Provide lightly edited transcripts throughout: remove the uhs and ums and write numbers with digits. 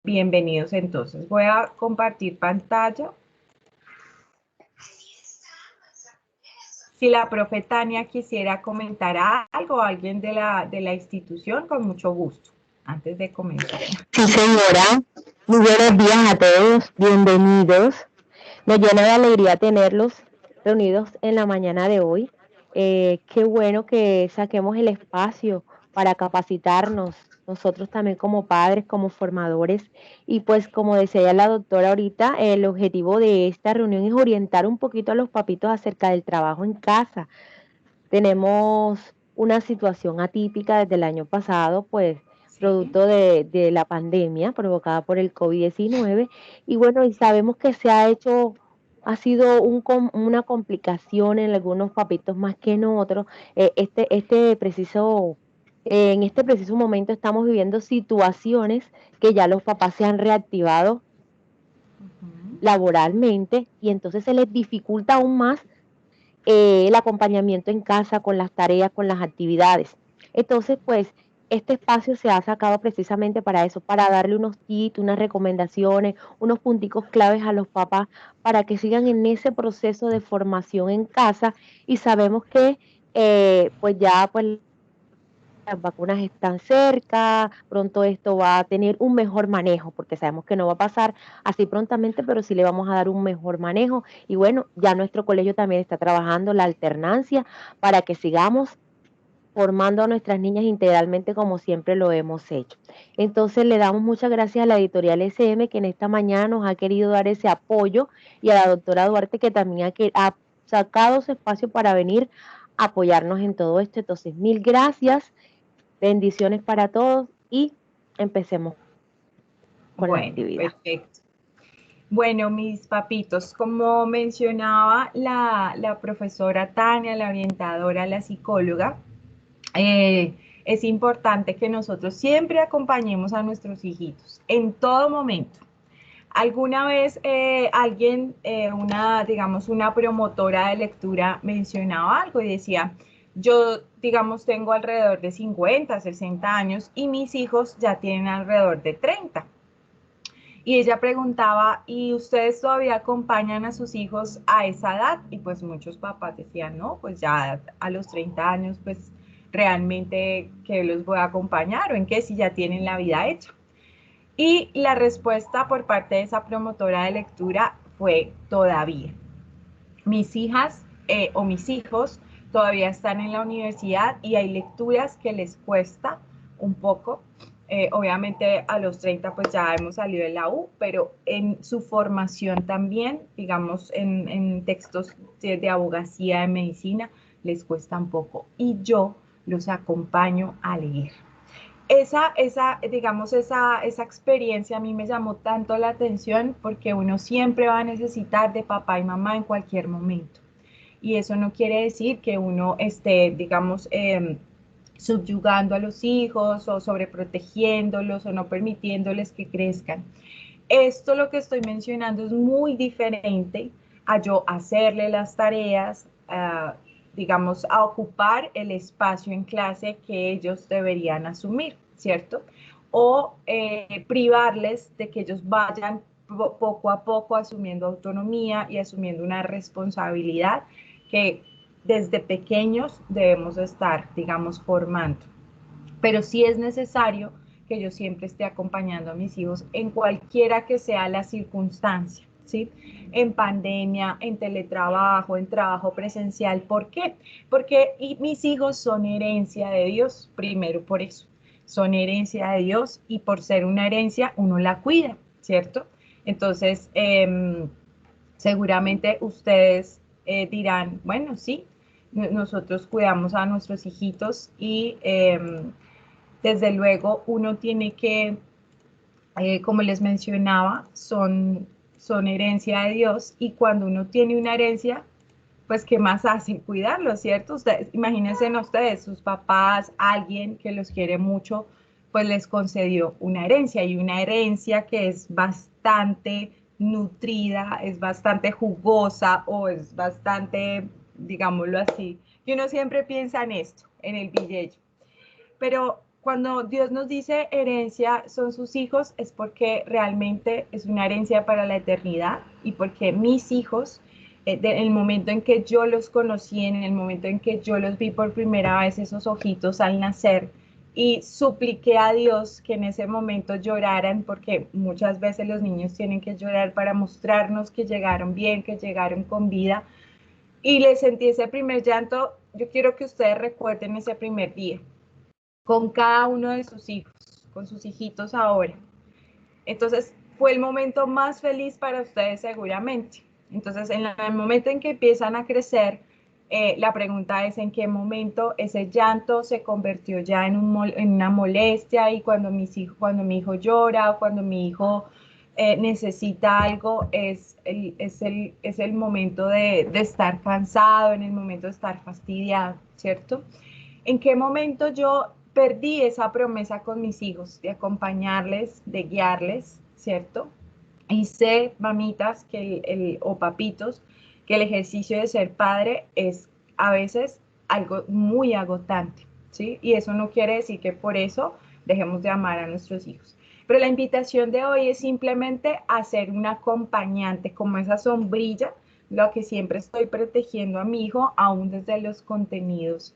Bienvenidos entonces. Voy a compartir pantalla. Si la profe Tania quisiera comentar algo, alguien de la institución, con mucho gusto, antes de comenzar. Sí, señora. Muy buenos días a todos. Bienvenidos. Nos llena de alegría tenerlos reunidos en la mañana de hoy. Qué bueno que saquemos el espacio para capacitarnos, nosotros también como padres, como formadores. Y pues como decía la doctora ahorita, el objetivo de esta reunión es orientar un poquito a los papitos acerca del trabajo en casa. Tenemos una situación atípica desde el año pasado, pues Sí. producto de la pandemia provocada por el COVID-19. Y bueno, y sabemos que ha sido una complicación en algunos papitos más que en otros. En este preciso momento estamos viviendo situaciones que ya los papás se han reactivado laboralmente y entonces se les dificulta aún más el acompañamiento en casa con las tareas, con las actividades. Entonces, pues, este espacio se ha sacado precisamente para eso, para darle unos tips, unas recomendaciones, unos punticos claves a los papás para que sigan en ese proceso de formación en casa y sabemos que pues ya pues las vacunas están cerca, pronto esto va a tener un mejor manejo, porque sabemos que no va a pasar así prontamente, pero sí le vamos a dar un mejor manejo. Y bueno, ya nuestro colegio también está trabajando la alternancia para que sigamos formando a nuestras niñas integralmente como siempre lo hemos hecho. Entonces le damos muchas gracias a la editorial SM que en esta mañana nos ha querido dar ese apoyo y a la doctora Duarte que también ha sacado su espacio para venir a apoyarnos en todo esto. Entonces, mil gracias. Bendiciones para todos y empecemos con la Bueno, actividad. perfecto. Bueno, mis papitos, como mencionaba la profesora Tania, la orientadora, la psicóloga, es importante que nosotros siempre acompañemos a nuestros hijitos en todo momento. Alguna vez alguien, digamos, una promotora de lectura mencionaba algo y decía, yo, digamos, tengo alrededor de 50, 60 años y mis hijos ya tienen alrededor de 30. Y ella preguntaba, ¿y ustedes todavía acompañan a sus hijos a esa edad? Y pues muchos papás decían, no, pues ya a los 30 años, pues realmente, ¿qué los voy a acompañar? ¿O en qué si ya tienen la vida hecha? Y la respuesta por parte de esa promotora de lectura fue todavía. Mis hijas o mis hijos todavía están en la universidad y hay lecturas que les cuesta un poco. Obviamente a los 30 pues ya hemos salido de la U, pero en su formación también, digamos en textos de abogacía, de medicina, les cuesta un poco. Y yo los acompaño a leer. Digamos, esa experiencia a mí me llamó tanto la atención porque uno siempre va a necesitar de papá y mamá en cualquier momento. Y eso no quiere decir que uno esté, digamos, subyugando a los hijos o sobreprotegiéndolos o no permitiéndoles que crezcan. Esto lo que estoy mencionando es muy diferente a yo hacerle las tareas, digamos, a ocupar el espacio en clase que ellos deberían asumir, ¿cierto? O privarles de que ellos vayan poco a poco asumiendo autonomía y asumiendo una responsabilidad que desde pequeños debemos estar, digamos, formando. Pero sí es necesario que yo siempre esté acompañando a mis hijos en cualquiera que sea la circunstancia, ¿sí? En pandemia, en teletrabajo, en trabajo presencial. ¿Por qué? Porque mis hijos son herencia de Dios, primero por eso. Son herencia de Dios y por ser una herencia uno la cuida, ¿cierto? Entonces, seguramente ustedes dirán, bueno, sí, nosotros cuidamos a nuestros hijitos y desde luego uno tiene que, como les mencionaba, son herencia de Dios y cuando uno tiene una herencia, pues ¿qué más hacen? Cuidarlo, ¿cierto? Ustedes, imagínense en ustedes, sus papás, alguien que los quiere mucho, pues les concedió una herencia y una herencia que es bastante nutrida, es bastante jugosa o es bastante, digámoslo así, y uno siempre piensa en esto, en el billete. Pero cuando Dios nos dice herencia son sus hijos, es porque realmente es una herencia para la eternidad y porque mis hijos, en el momento en que yo los conocí, en el momento en que yo los vi por primera vez, esos ojitos al nacer, y supliqué a Dios que en ese momento lloraran, porque muchas veces los niños tienen que llorar para mostrarnos que llegaron bien, que llegaron con vida, y les sentí ese primer llanto. Yo quiero que ustedes recuerden ese primer día con cada uno de sus hijos, con sus hijitos ahora. Entonces, fue el momento más feliz para ustedes seguramente. Entonces, en el momento en que empiezan a crecer, la pregunta es en qué momento ese llanto se convirtió ya en una molestia, y cuando mi hijo llora o cuando mi hijo necesita algo, es el momento de estar cansado, en el momento de estar fastidiado, ¿cierto? ¿En qué momento yo perdí esa promesa con mis hijos de acompañarles, de guiarles, ¿cierto? Y sé, mamitas, o papitos, que el ejercicio de ser padre es a veces algo muy agotante, ¿sí? Y eso no quiere decir que por eso dejemos de amar a nuestros hijos. Pero la invitación de hoy es simplemente a ser un acompañante, como esa sombrilla, lo que siempre estoy protegiendo a mi hijo, aún desde los contenidos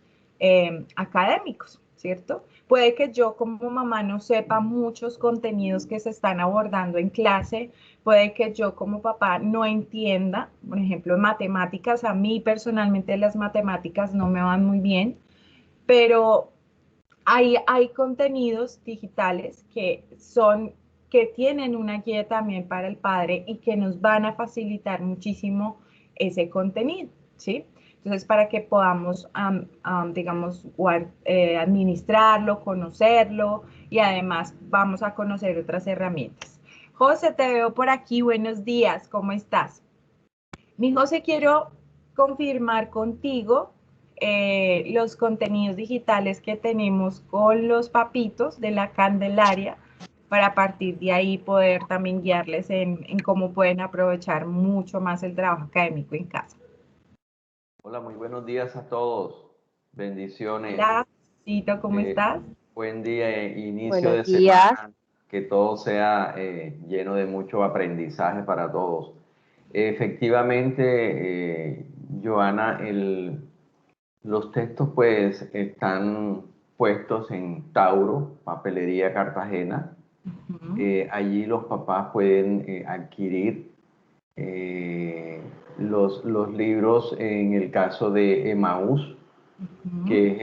académicos, ¿cierto? Puede que yo como mamá no sepa muchos contenidos que se están abordando en clase, puede que yo como papá no entienda, por ejemplo, en matemáticas, a mí personalmente las matemáticas no me van muy bien, pero hay contenidos digitales que tienen una guía también para el padre y que nos van a facilitar muchísimo ese contenido, ¿sí? Entonces, para que podamos, digamos, administrarlo, conocerlo, y además vamos a conocer otras herramientas. José, te veo por aquí. Buenos días, ¿cómo estás? Mi José, quiero confirmar contigo los contenidos digitales que tenemos con los papitos de la Candelaria, para a partir de ahí poder también guiarles en cómo pueden aprovechar mucho más el trabajo académico en casa. Hola, muy buenos días a todos. Bendiciones. Hola, Cito, ¿cómo estás? Buen día, inicio Buenos de días. semana. Que todo sea lleno de mucho aprendizaje para todos. Efectivamente, Joana, los textos pues están puestos en Tauro, Papelería Cartagena. Allí los papás pueden adquirir los libros en el caso de Emaús, que es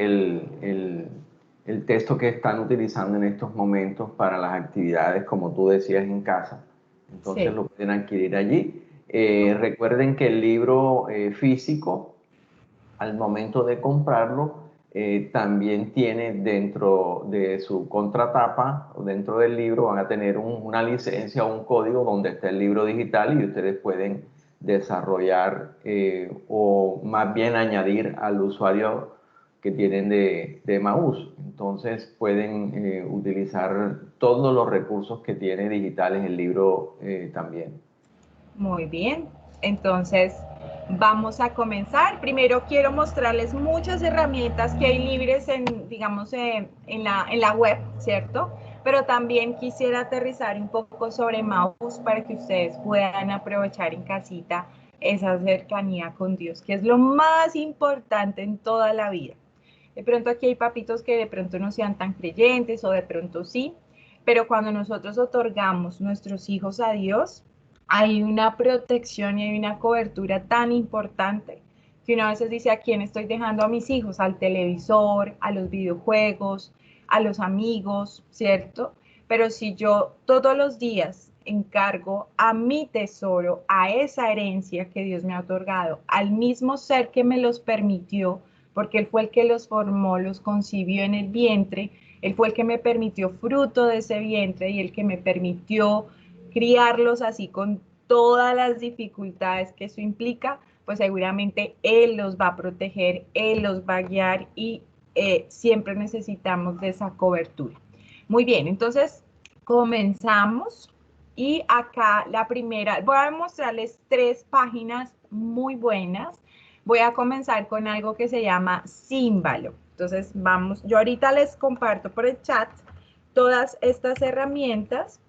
el texto que están utilizando en estos momentos para las actividades, como tú decías, en casa. Entonces Sí. lo pueden adquirir allí. Recuerden que el libro físico, al momento de comprarlo, también tiene dentro de su contratapa, o dentro del libro, van a tener una licencia o un código donde está el libro digital, y ustedes pueden desarrollar o más bien añadir al usuario que tienen de Maús. Entonces pueden utilizar todos los recursos que tiene digitales el libro también. Muy bien, entonces vamos a comenzar. Primero quiero mostrarles muchas herramientas que hay libres digamos, en la web, ¿cierto? Pero también quisiera aterrizar un poco sobre Maús para que ustedes puedan aprovechar en casita esa cercanía con Dios, que es lo más importante en toda la vida. De pronto aquí hay papitos que de pronto no sean tan creyentes, o de pronto sí, pero cuando nosotros otorgamos nuestros hijos a Dios, hay una protección y hay una cobertura tan importante que uno a veces dice: ¿a quién estoy dejando a mis hijos? Al televisor, a los videojuegos, a los amigos, ¿cierto? Pero si yo todos los días encargo a mi tesoro, a esa herencia que Dios me ha otorgado, al mismo ser que me los permitió, porque Él fue el que los formó, los concibió en el vientre, Él fue el que me permitió fruto de ese vientre y el que me permitió criarlos así con todas las dificultades que eso implica, pues seguramente Él los va a proteger, Él los va a guiar, y siempre necesitamos de esa cobertura. Muy bien, entonces comenzamos. Y acá la primera, voy a mostrarles 3 páginas muy buenas. Voy a comenzar con algo que se llama Símbolo. Entonces vamos, yo ahorita les comparto por el chat todas estas herramientas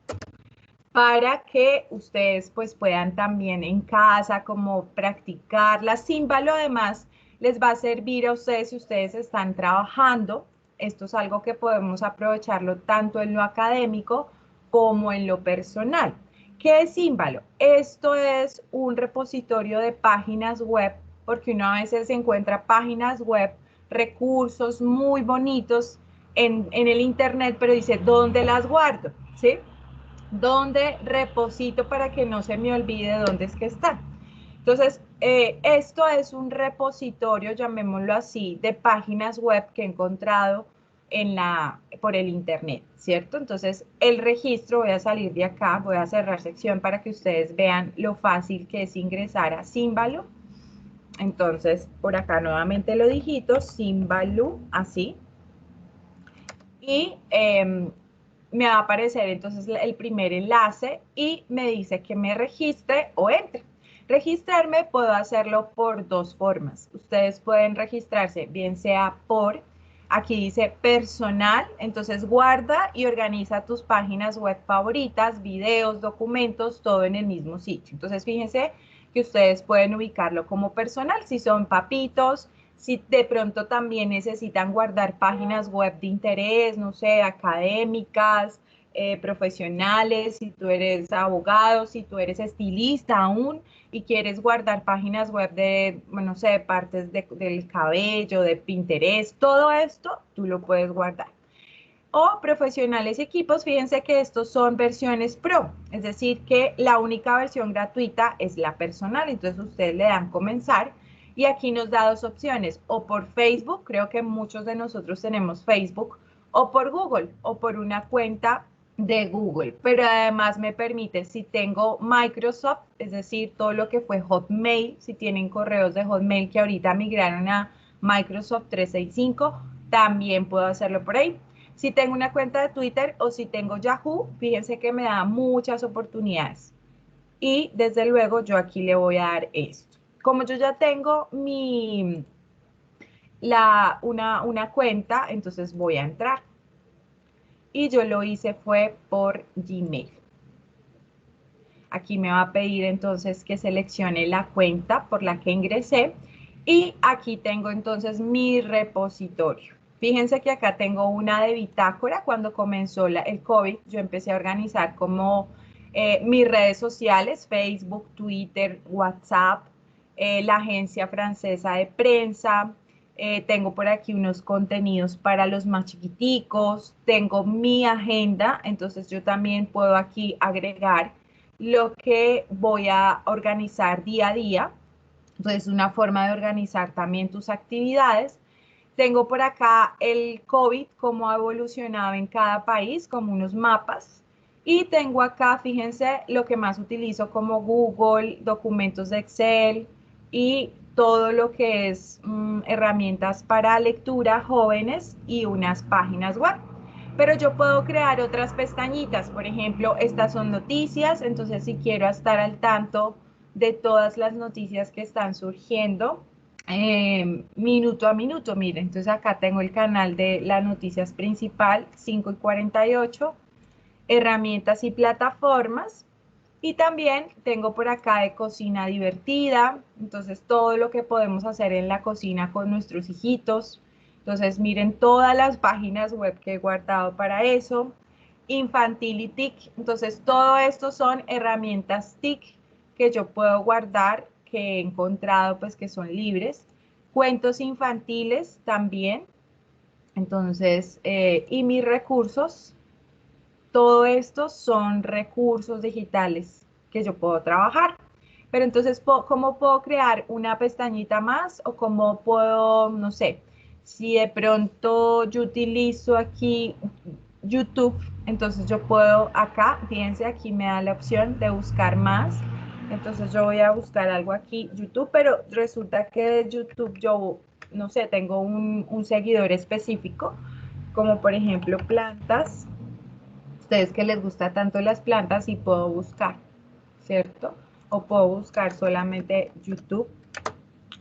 para que ustedes pues puedan también en casa como practicarlas. Símbolo además les va a servir a ustedes si ustedes están trabajando. Esto es algo que podemos aprovecharlo tanto en lo académico como en lo personal. ¿Qué es Símbolo? Esto es un repositorio de páginas web, porque uno a veces encuentra páginas web, recursos muy bonitos en el internet, pero dice, ¿dónde las guardo? ¿Sí? ¿Dónde reposito para que no se me olvide dónde es que está? Entonces, esto es un repositorio, llamémoslo así, de páginas web que he encontrado por el internet, ¿cierto? Entonces, el registro, voy a salir de acá, voy a cerrar sección para que ustedes vean lo fácil que es ingresar a Símbolo. Entonces, por acá nuevamente lo digito, Símbolo, así. Y me va a aparecer entonces el primer enlace y me dice que me registre o entre. Registrarme puedo hacerlo por dos formas. Ustedes pueden registrarse bien sea por, aquí dice personal, entonces guarda y organiza tus páginas web favoritas, videos, documentos, todo en el mismo sitio. Entonces fíjense que ustedes pueden ubicarlo como personal, si son papitos, si de pronto también necesitan guardar páginas web de interés, no sé, académicas, profesionales, si tú eres abogado, si tú eres estilista aún y quieres guardar páginas web de, bueno, no sé, partes del cabello, de Pinterest, todo esto tú lo puedes guardar. O profesionales y equipos, fíjense que estos son versiones pro, es decir, que la única versión gratuita es la personal, entonces ustedes le dan comenzar y aquí nos da dos opciones, o por Facebook, creo que muchos de nosotros tenemos Facebook, o por Google, o por una cuenta de Google, pero además me permite, si tengo Microsoft, es decir, todo lo que fue Hotmail, si tienen correos de Hotmail que ahorita migraron a Microsoft 365, también puedo hacerlo por ahí. Si tengo una cuenta de Twitter o si tengo Yahoo, fíjense que me da muchas oportunidades. Y desde luego yo aquí le voy a dar esto. Como yo ya tengo una cuenta, entonces voy a entrar. Y yo lo hice fue por Gmail. Aquí me va a pedir entonces que seleccione la cuenta por la que ingresé. Y aquí tengo entonces mi repositorio. Fíjense que acá tengo una de bitácora. Cuando comenzó el COVID, yo empecé a organizar como mis redes sociales, Facebook, Twitter, WhatsApp, la agencia francesa de prensa. Tengo por aquí unos contenidos para los más chiquiticos. Tengo mi agenda, entonces yo también puedo aquí agregar lo que voy a organizar día a día. Entonces, una forma de organizar también tus actividades. Tengo por acá el COVID, cómo ha evolucionado en cada país, como unos mapas. Y tengo acá, fíjense, lo que más utilizo como Google, documentos de Excel y todo lo que es herramientas para lectura jóvenes y unas páginas web. Pero yo puedo crear otras pestañitas, por ejemplo, estas son noticias, entonces si quiero estar al tanto de todas las noticias que están surgiendo, minuto a minuto, miren, entonces acá tengo el canal de las noticias principal, 5:48, herramientas y plataformas, y también tengo por acá de cocina divertida, entonces todo lo que podemos hacer en la cocina con nuestros hijitos. Entonces miren todas las páginas web que he guardado para eso. Infantil y TIC, entonces todo esto son herramientas TIC que yo puedo guardar, que he encontrado pues que son libres. Cuentos infantiles también, entonces, y mis recursos, todo esto son recursos digitales que yo puedo trabajar. Pero entonces, ¿cómo puedo crear una pestañita más? O cómo puedo, no sé, si de pronto yo utilizo aquí YouTube, entonces yo puedo acá, fíjense, aquí me da la opción de buscar más. Entonces yo voy a buscar algo aquí, YouTube, pero resulta que de YouTube yo, no sé, tengo un seguidor específico, como por ejemplo plantas. Ustedes que les gusta tanto las plantas y puedo buscar, ¿cierto? O puedo buscar solamente YouTube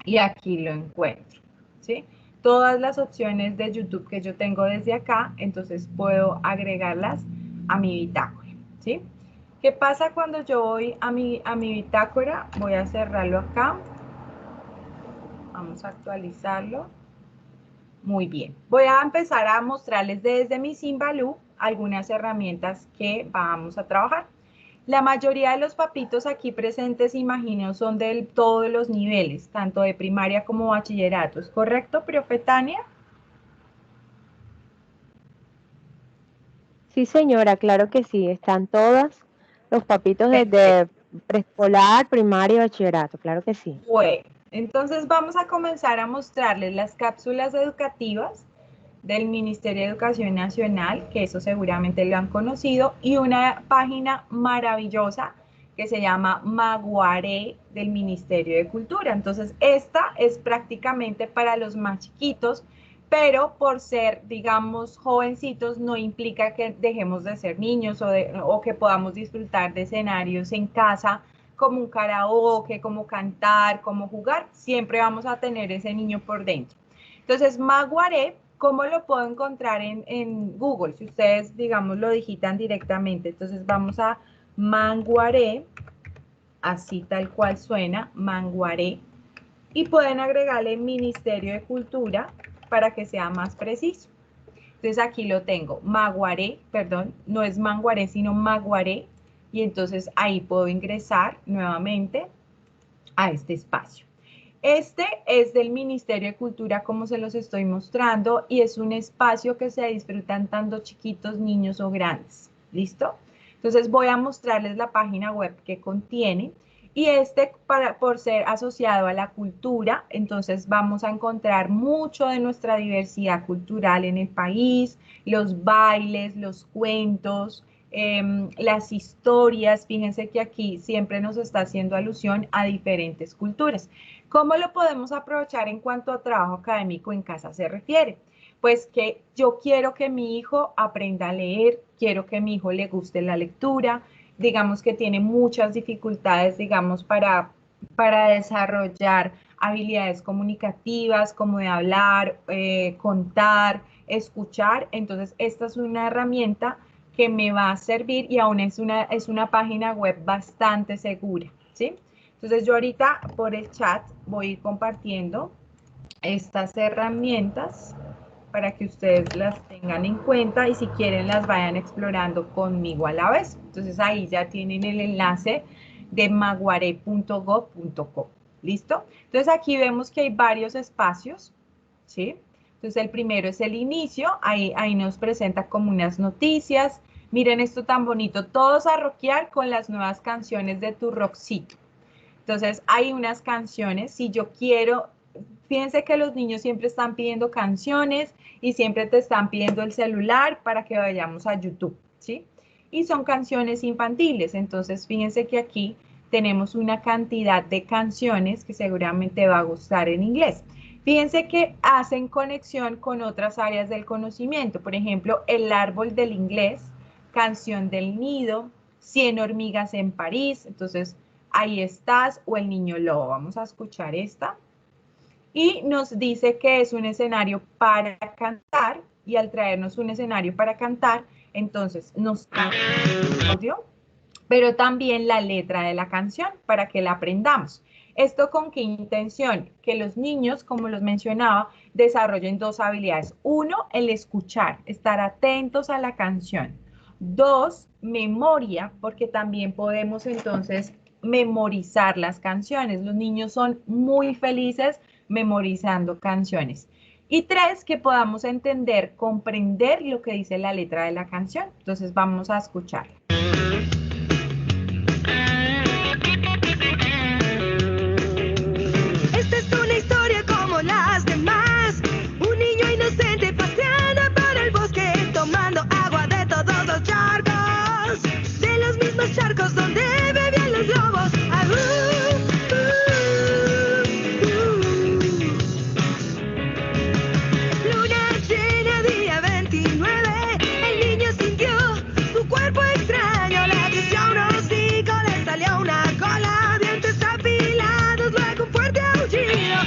y aquí lo encuentro, ¿sí? todas las opciones de YouTube que yo tengo desde acá, entonces puedo agregarlas a mi bitácora, ¿sí? ¿Qué pasa cuando yo voy a mi bitácora? Voy a cerrarlo acá. Vamos a actualizarlo. Muy bien. Voy a empezar a mostrarles desde mi Simbaloo algunas herramientas que vamos a trabajar. La mayoría de los papitos aquí presentes, imagino, son de todos los niveles, tanto de primaria como bachillerato. ¿Es correcto, profe Tania? Sí, señora, claro que sí. Están todas los papitos desde preescolar, primaria y bachillerato, claro que sí. Bueno, entonces vamos a comenzar a mostrarles las cápsulas educativas del Ministerio de Educación Nacional, que eso seguramente lo han conocido, y una página maravillosa que se llama Maguaré del Ministerio de Cultura. Entonces, esta es prácticamente para los más chiquitos, pero por ser, digamos, jovencitos, no implica que dejemos de ser niños o que podamos disfrutar de escenarios en casa, como un karaoke, como cantar, como jugar. Siempre vamos a tener ese niño por dentro. Entonces, Maguaré, ¿cómo lo puedo encontrar en Google? Si ustedes, digamos, lo digitan directamente. Entonces, vamos a Manguaré, así tal cual suena, Manguaré, y pueden agregarle Ministerio de Cultura para que sea más preciso. Entonces, aquí lo tengo, Maguaré, perdón, no es Manguaré, sino Maguaré, y entonces ahí puedo ingresar nuevamente a este espacio. Este es del Ministerio de Cultura, como se los estoy mostrando, y es un espacio que se disfrutan tanto chiquitos, niños o grandes. ¿Listo? Entonces voy a mostrarles la página web que contiene, y por ser asociado a la cultura, entonces vamos a encontrar mucho de nuestra diversidad cultural en el país, los bailes, los cuentos, las historias. Fíjense que aquí siempre nos está haciendo alusión a diferentes culturas. ¿Cómo lo podemos aprovechar en cuanto a trabajo académico en casa se refiere? Pues que yo quiero que mi hijo aprenda a leer, quiero que mi hijo le guste la lectura, digamos que tiene muchas dificultades, digamos, para desarrollar habilidades comunicativas, como de hablar, contar, escuchar. Entonces, esta es una herramienta que me va a servir, y aún es una página web bastante segura, ¿sí? Entonces, yo ahorita por el chat voy a ir compartiendo estas herramientas para que ustedes las tengan en cuenta, y si quieren las vayan explorando conmigo a la vez. Entonces, ahí ya tienen el enlace de maguare.gov.co. ¿Listo? Entonces, aquí vemos que hay varios espacios, ¿sí? Entonces, el primero es el inicio. Ahí nos presenta como unas noticias. Miren esto tan bonito. Todos a rockear con las nuevas canciones de tu rockcito. Entonces, hay unas canciones. Si yo quiero, fíjense que los niños siempre están pidiendo canciones y siempre te están pidiendo el celular para que vayamos a YouTube, ¿sí? Y son canciones infantiles. Entonces, fíjense que aquí tenemos una cantidad de canciones que seguramente va a gustar en inglés. Fíjense que hacen conexión con otras áreas del conocimiento. Por ejemplo, el árbol del inglés, canción del nido, 100 hormigas en París. Entonces, ahí estás, o el niño lobo. Vamos a escuchar esta. Y nos dice que es un escenario para cantar, y al traernos un escenario para cantar, entonces nos da el audio, pero también la letra de la canción para que la aprendamos. ¿Esto con qué intención? Que los niños, como los mencionaba, desarrollen dos habilidades. Uno, el escuchar, estar atentos a la canción. Dos, memoria, porque también podemos entonces memorizar las canciones. Los niños son muy felices memorizando canciones. Y tres, que podamos entender, comprender lo que dice la letra de la canción. Entonces vamos a escuchar. Esta es una historia como las demás. Un niño inocente paseando por el bosque, tomando agua de todos los charcos, de los mismos charcos donde bebían los lobos. Luna llena, día 29. El niño sintió su cuerpo extraño. Le creció un hocico, le salió una cola, dientes afilados, luego un fuerte aullido.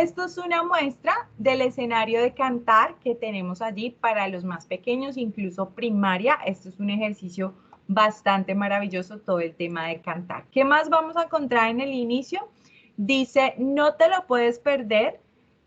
esto es una muestra del escenario de cantar que tenemos allí para los más pequeños, incluso primaria. Esto es un ejercicio bastante maravilloso, todo el tema de cantar. ¿Qué más vamos a encontrar en el inicio? Dice, no te lo puedes perder.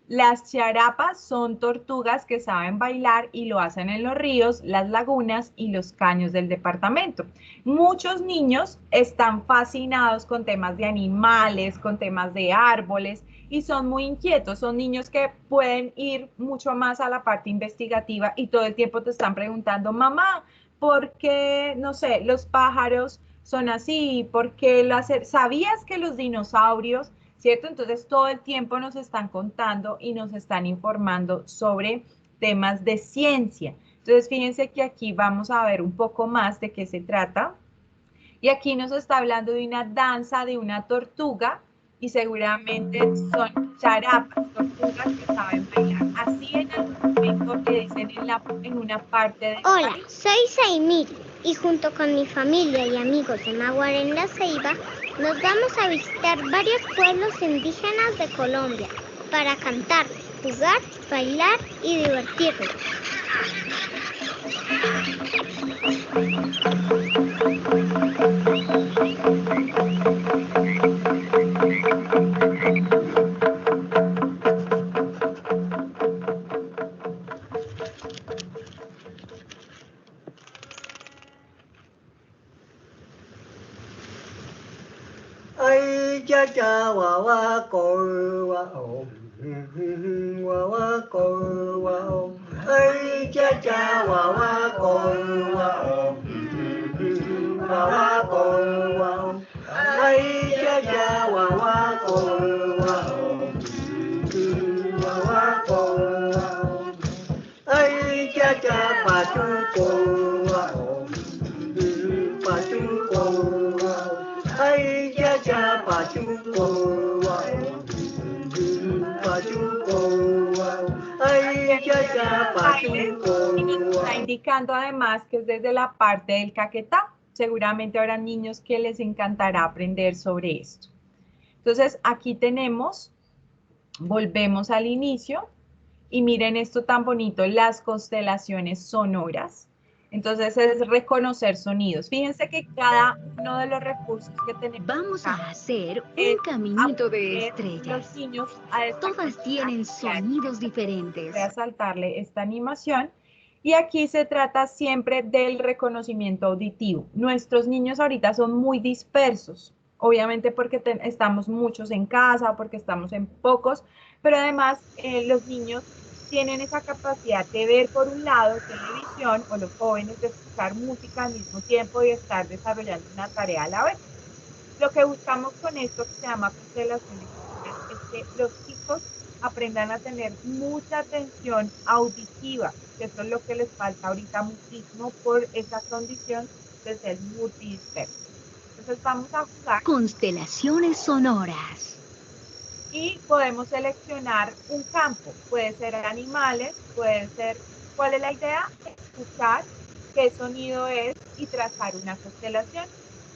Las charapas son tortugas que saben bailar y lo hacen en los ríos, las lagunas y los caños del departamento. Muchos niños están fascinados con temas de animales, con temas de árboles y son muy inquietos. Son niños que pueden ir mucho más a la parte investigativa y todo el tiempo te están preguntando, mamá, ¿por qué, no sé, los pájaros son así? ¿Por qué sabías que los dinosaurios... ¿Cierto? Entonces todo el tiempo nos están contando y nos están informando sobre temas de ciencia. Entonces fíjense que aquí vamos a ver un poco más de qué se trata. Y aquí nos está hablando de una danza de una tortuga y seguramente son charapas, tortugas que saben bailar. Así en algún momento le dicen en una parte del Hola, país. soy Saimir y junto con mi familia y amigos de Maguar en la Ceiba nos vamos a visitar varios pueblos indígenas de Colombia para cantar, jugar, bailar y divertirnos. Ay cha cha wa wa cor wa om wa wa cor wa om. Ay cha cha wa wa cor wa om wa cor wa om. Ay cha cha wa wa cor wa om wa cor wa om. Ay cha cha pa chu cor wa om pa chu cor wa om. Ay cha cha pa chu cor wa om pa chu cor wa om. Ay cha cha pa chu cor Y nos wa está om. indicando además que es desde la parte del Caquetá. Seguramente habrá niños que les encantará aprender sobre esto. Entonces aquí tenemos, volvemos al inicio y miren esto tan bonito, las constelaciones sonoras. Entonces es reconocer sonidos. Fíjense que cada uno de los recursos que tenemos Vamos acá a hacer es un caminito de aprender los estrellas. niños a esta Todas tienen actividad. sonidos diferentes. Voy a saltarle esta animación. Y aquí se trata siempre del reconocimiento auditivo. Nuestros niños ahorita son muy dispersos, obviamente porque estamos muchos en casa, porque estamos en pocos, pero además los niños tienen esa capacidad de ver por un lado televisión o los jóvenes de escuchar música al mismo tiempo y estar desarrollando una tarea a la vez. Lo que buscamos con esto que se llama constelaciones es que los chicos aprendan a tener mucha atención auditiva, que eso es lo que les falta ahorita muchísimo por esa condición de ser multidispersos. Entonces vamos a jugar Constelaciones sonoras. y podemos seleccionar un campo. Puede ser animales, puede ser... ¿Cuál es la idea? Escuchar qué sonido es y trazar una constelación.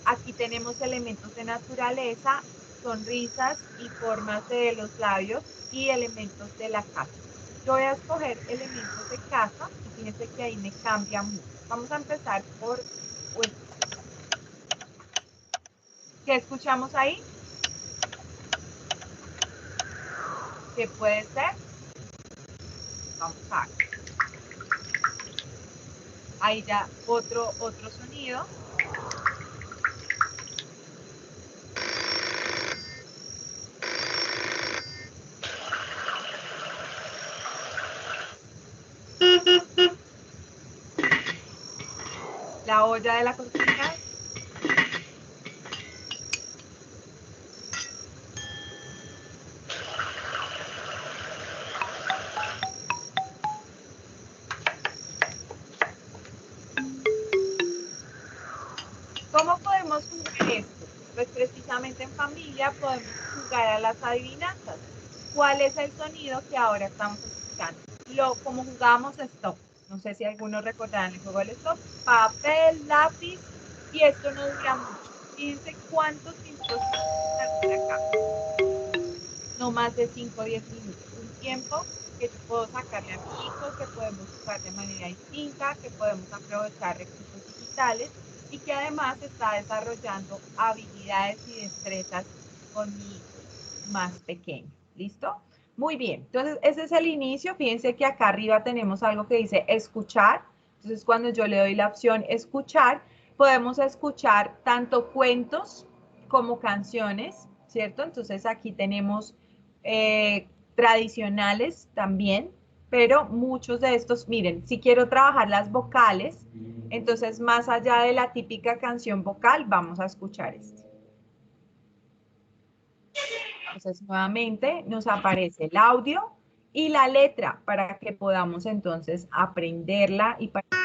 Aquí tenemos elementos de naturaleza, sonrisas y formas de los labios y elementos de la casa. Yo voy a escoger elementos de casa y fíjense que ahí me cambia mucho. Vamos a empezar por... ¿Qué escuchamos ahí? ¿Qué puede ser? Vamos a ver. Ahí ya otro sonido. La olla de la cocina. ¿Cómo podemos jugar esto? Pues precisamente en familia podemos jugar a las adivinanzas. ¿Cuál es el sonido que ahora estamos escuchando? Como jugábamos stop. No sé si algunos recordarán el juego del stop. Papel, lápiz, y esto no dura mucho. Fíjense cuántos minutos estamos acá. No más de 5 o 10 minutos. tiempo que yo puedo sacarle a mi hijo, que podemos usar de manera distinta, que podemos aprovechar recursos digitales y que además está desarrollando habilidades y destrezas con mi hijo más pequeño. ¿Listo? Muy bien. Entonces, ese es el inicio. Fíjense que acá arriba tenemos algo que dice escuchar. Entonces, cuando yo le doy la opción escuchar, podemos escuchar tanto cuentos como canciones, ¿cierto? Entonces, aquí tenemos tradicionales también, pero muchos de estos, miren, si quiero trabajar las vocales, entonces más allá de la típica canción vocal, vamos a escuchar este. Entonces nuevamente nos aparece el audio y la letra para que podamos entonces aprenderla y para que...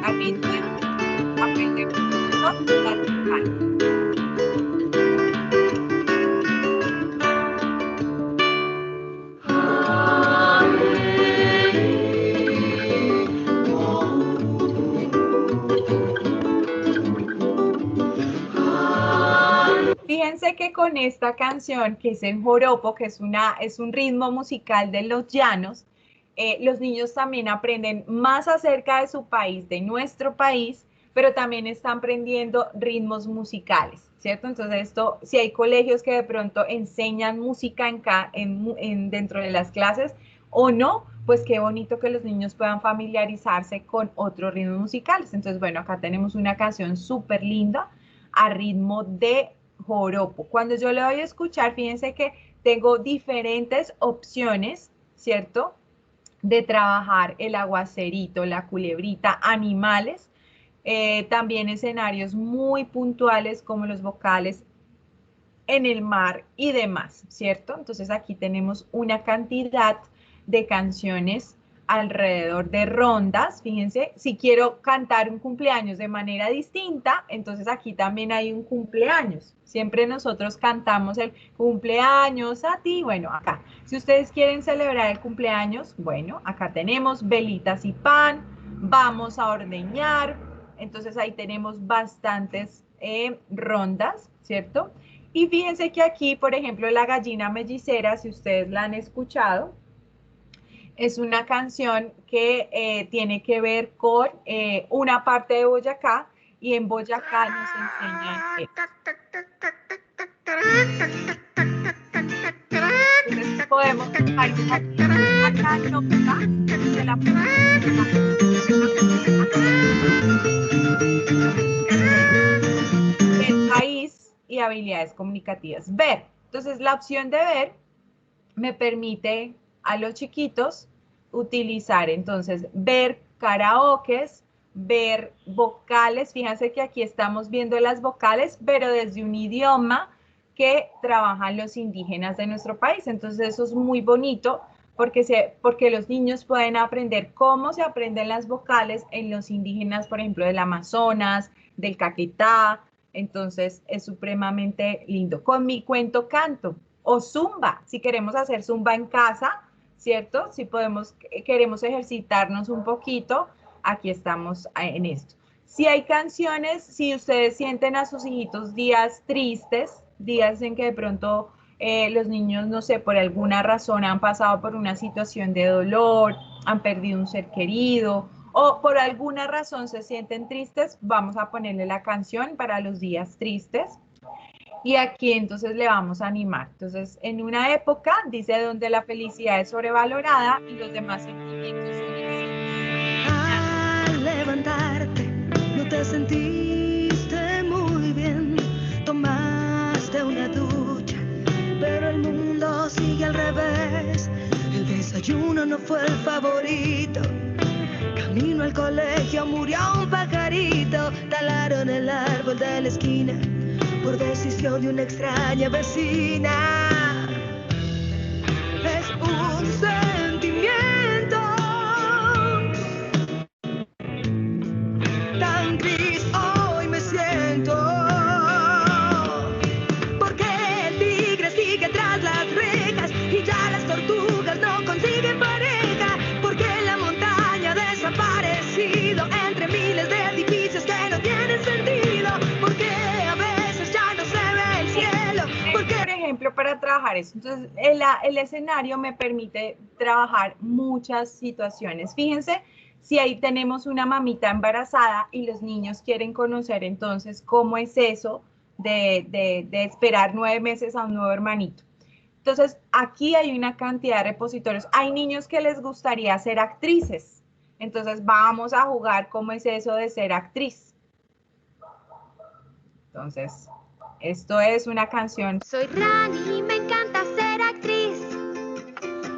aprendemos las vocales. Fíjense que con esta canción, que es en joropo, que es un ritmo musical de los llanos, los niños también aprenden más acerca de su país, de nuestro país, pero también están aprendiendo ritmos musicales, ¿cierto? Entonces esto, si hay colegios que de pronto enseñan música dentro de las clases o no, pues qué bonito que los niños puedan familiarizarse con otros ritmos musicales. Entonces, bueno, acá tenemos una canción súper linda a ritmo de joropo. Cuando yo le doy a escuchar, fíjense que tengo diferentes opciones, ¿cierto? De trabajar el aguacerito, la culebrita, animales, también escenarios muy puntuales como los vocales en el mar y demás, ¿cierto? Entonces aquí tenemos una cantidad de canciones alrededor de rondas. Fíjense, si quiero cantar un cumpleaños de manera distinta, entonces aquí también hay un cumpleaños. Siempre nosotros cantamos el cumpleaños a ti. Bueno, acá, si ustedes quieren celebrar el cumpleaños, bueno, acá tenemos velitas y pan, vamos a ordeñar. Entonces ahí tenemos bastantes rondas, ¿cierto? Y fíjense que aquí, por ejemplo, la gallina mellicera, si ustedes la han escuchado, es una canción que tiene que ver con una parte de Boyacá, y en Boyacá nos enseñan entonces podemos dejar acá nota de la el país y habilidades comunicativas. Ver. Entonces la opción de ver me permite a los chiquitos utilizar entonces ver karaokes, ver vocales. Fíjense que aquí estamos viendo las vocales, pero desde un idioma que trabajan los indígenas de nuestro país. Entonces eso es muy bonito porque los niños pueden aprender cómo se aprenden las vocales en los indígenas, por ejemplo, del Amazonas, del Caquetá. Entonces es supremamente lindo. Con mi cuento canto o zumba, si queremos hacer zumba en casa, ¿cierto? Si queremos ejercitarnos un poquito, aquí estamos en esto. Si hay canciones, si ustedes sienten a sus hijitos días tristes, días en que de pronto los niños, no sé, por alguna razón han pasado por una situación de dolor, han perdido un ser querido o por alguna razón se sienten tristes, vamos a ponerle la canción para los días tristes. Y aquí entonces le vamos a animar. Entonces, en una época, dice, donde la felicidad es sobrevalorada y los demás sentimientos son exentos. Al levantarte, no te sentiste muy bien. Tomaste una ducha, pero el mundo sigue al revés. El desayuno no fue el favorito. Camino al colegio murió un pajarito. Talaron el árbol de la esquina por decisión de una extraña vecina. Es un sentimiento tan gris, hoy me siento. Porque el tigre sigue tras las rejas y ya las tortugas no consiguen pareja. Porque la montaña ha desaparecido entre miles de edificios que no tienen trabajar eso. Entonces, el escenario me permite trabajar muchas situaciones. Fíjense, si ahí tenemos una mamita embarazada y los niños quieren conocer entonces cómo es eso de esperar 9 meses a un nuevo hermanito. Entonces, aquí hay una cantidad de repositorios. Hay niños que les gustaría ser actrices. Entonces, vamos a jugar cómo es eso de ser actriz. Entonces, esto es una canción. Soy Rani y me encanta ser actriz.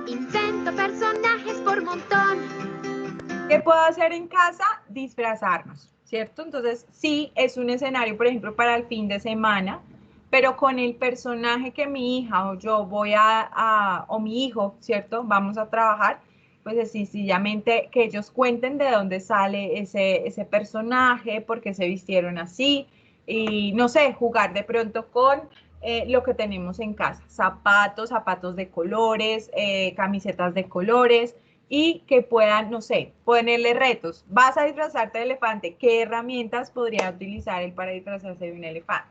Invento personajes por montón. ¿Qué puedo hacer en casa? Disfrazarnos, ¿cierto? Entonces, sí, es un escenario, por ejemplo, para el fin de semana, pero con el personaje que mi hija o yo voy o mi hijo, ¿cierto? Vamos a trabajar, pues es sencillamente que ellos cuenten de dónde sale ese personaje, por qué se vistieron así, y no sé, jugar de pronto con lo que tenemos en casa, zapatos de colores, camisetas de colores, y que puedan, no sé, ponerle retos. Vas a disfrazarte de elefante, ¿qué herramientas podría utilizar él para disfrazarse de un elefante?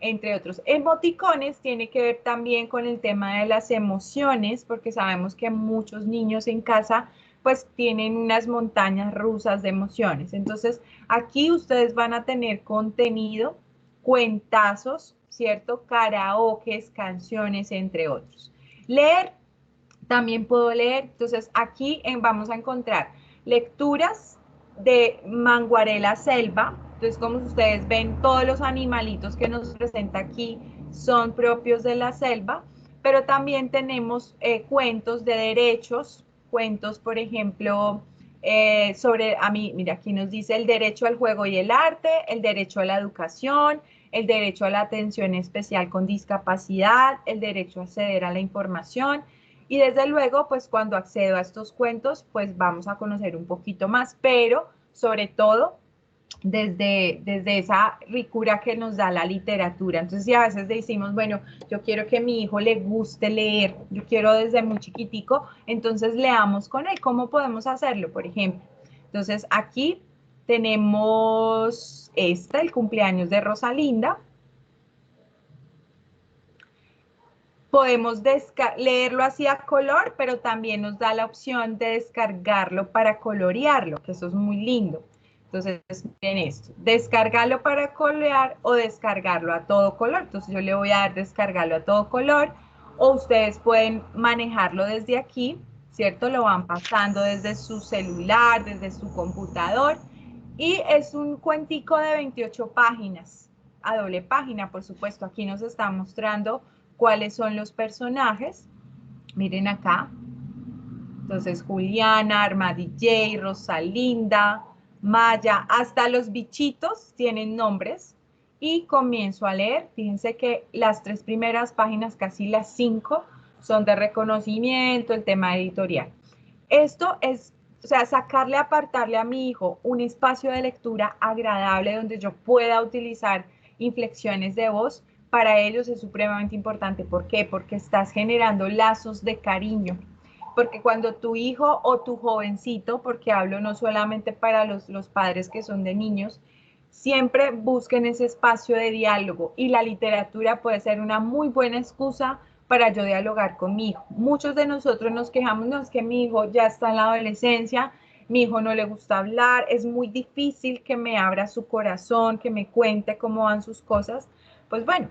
Entre otros. Emoticones tiene que ver también con el tema de las emociones, porque sabemos que muchos niños en casa pues tienen unas montañas rusas de emociones. Entonces, aquí ustedes van a tener contenido, cuentazos, ¿cierto? Karaokes, canciones, entre otros. Leer, también puedo leer. Entonces, aquí vamos a encontrar lecturas de Manguarela Selva. Entonces, como ustedes ven, todos los animalitos que nos presenta aquí son propios de la selva, pero también tenemos cuentos de derechos, cuentos, por ejemplo, mira, aquí nos dice el derecho al juego y el arte, el derecho a la educación, el derecho a la atención especial con discapacidad, el derecho a acceder a la información. Y desde luego, pues cuando accedo a estos cuentos, pues vamos a conocer un poquito más, pero sobre todo desde esa ricura que nos da la literatura. Entonces, si a veces decimos, bueno, yo quiero que a mi hijo le guste leer, yo quiero desde muy chiquitico, entonces leamos con él. ¿Cómo podemos hacerlo, por ejemplo? Entonces, aquí tenemos el cumpleaños de Rosalinda. Podemos leerlo así a color, pero también nos da la opción de descargarlo para colorearlo, que eso es muy lindo. Entonces, miren esto, descargarlo para colorear o descargarlo a todo color. Entonces, yo le voy a dar descargarlo a todo color, o ustedes pueden manejarlo desde aquí, ¿cierto? Lo van pasando desde su celular, desde su computador, y es un cuentico de 28 páginas, a doble página, por supuesto. Aquí nos está mostrando cuáles son los personajes. Miren acá. Entonces, Juliana, Arma DJ, Rosalinda, Maya, hasta los bichitos tienen nombres. Y comienzo a leer. Fíjense que las 3 primeras páginas, casi las 5, son de reconocimiento, el tema editorial. Esto es, o sea, apartarle a mi hijo un espacio de lectura agradable donde yo pueda utilizar inflexiones de voz. Para ellos es supremamente importante. ¿Por qué? Porque estás generando lazos de cariño. Porque cuando tu hijo o tu jovencito, porque hablo no solamente para los padres que son de niños, siempre busquen ese espacio de diálogo, y la literatura puede ser una muy buena excusa para yo dialogar con mi hijo. Muchos de nosotros nos quejamos, no, es que mi hijo ya está en la adolescencia, mi hijo no le gusta hablar, es muy difícil que me abra su corazón, que me cuente cómo van sus cosas. Pues bueno,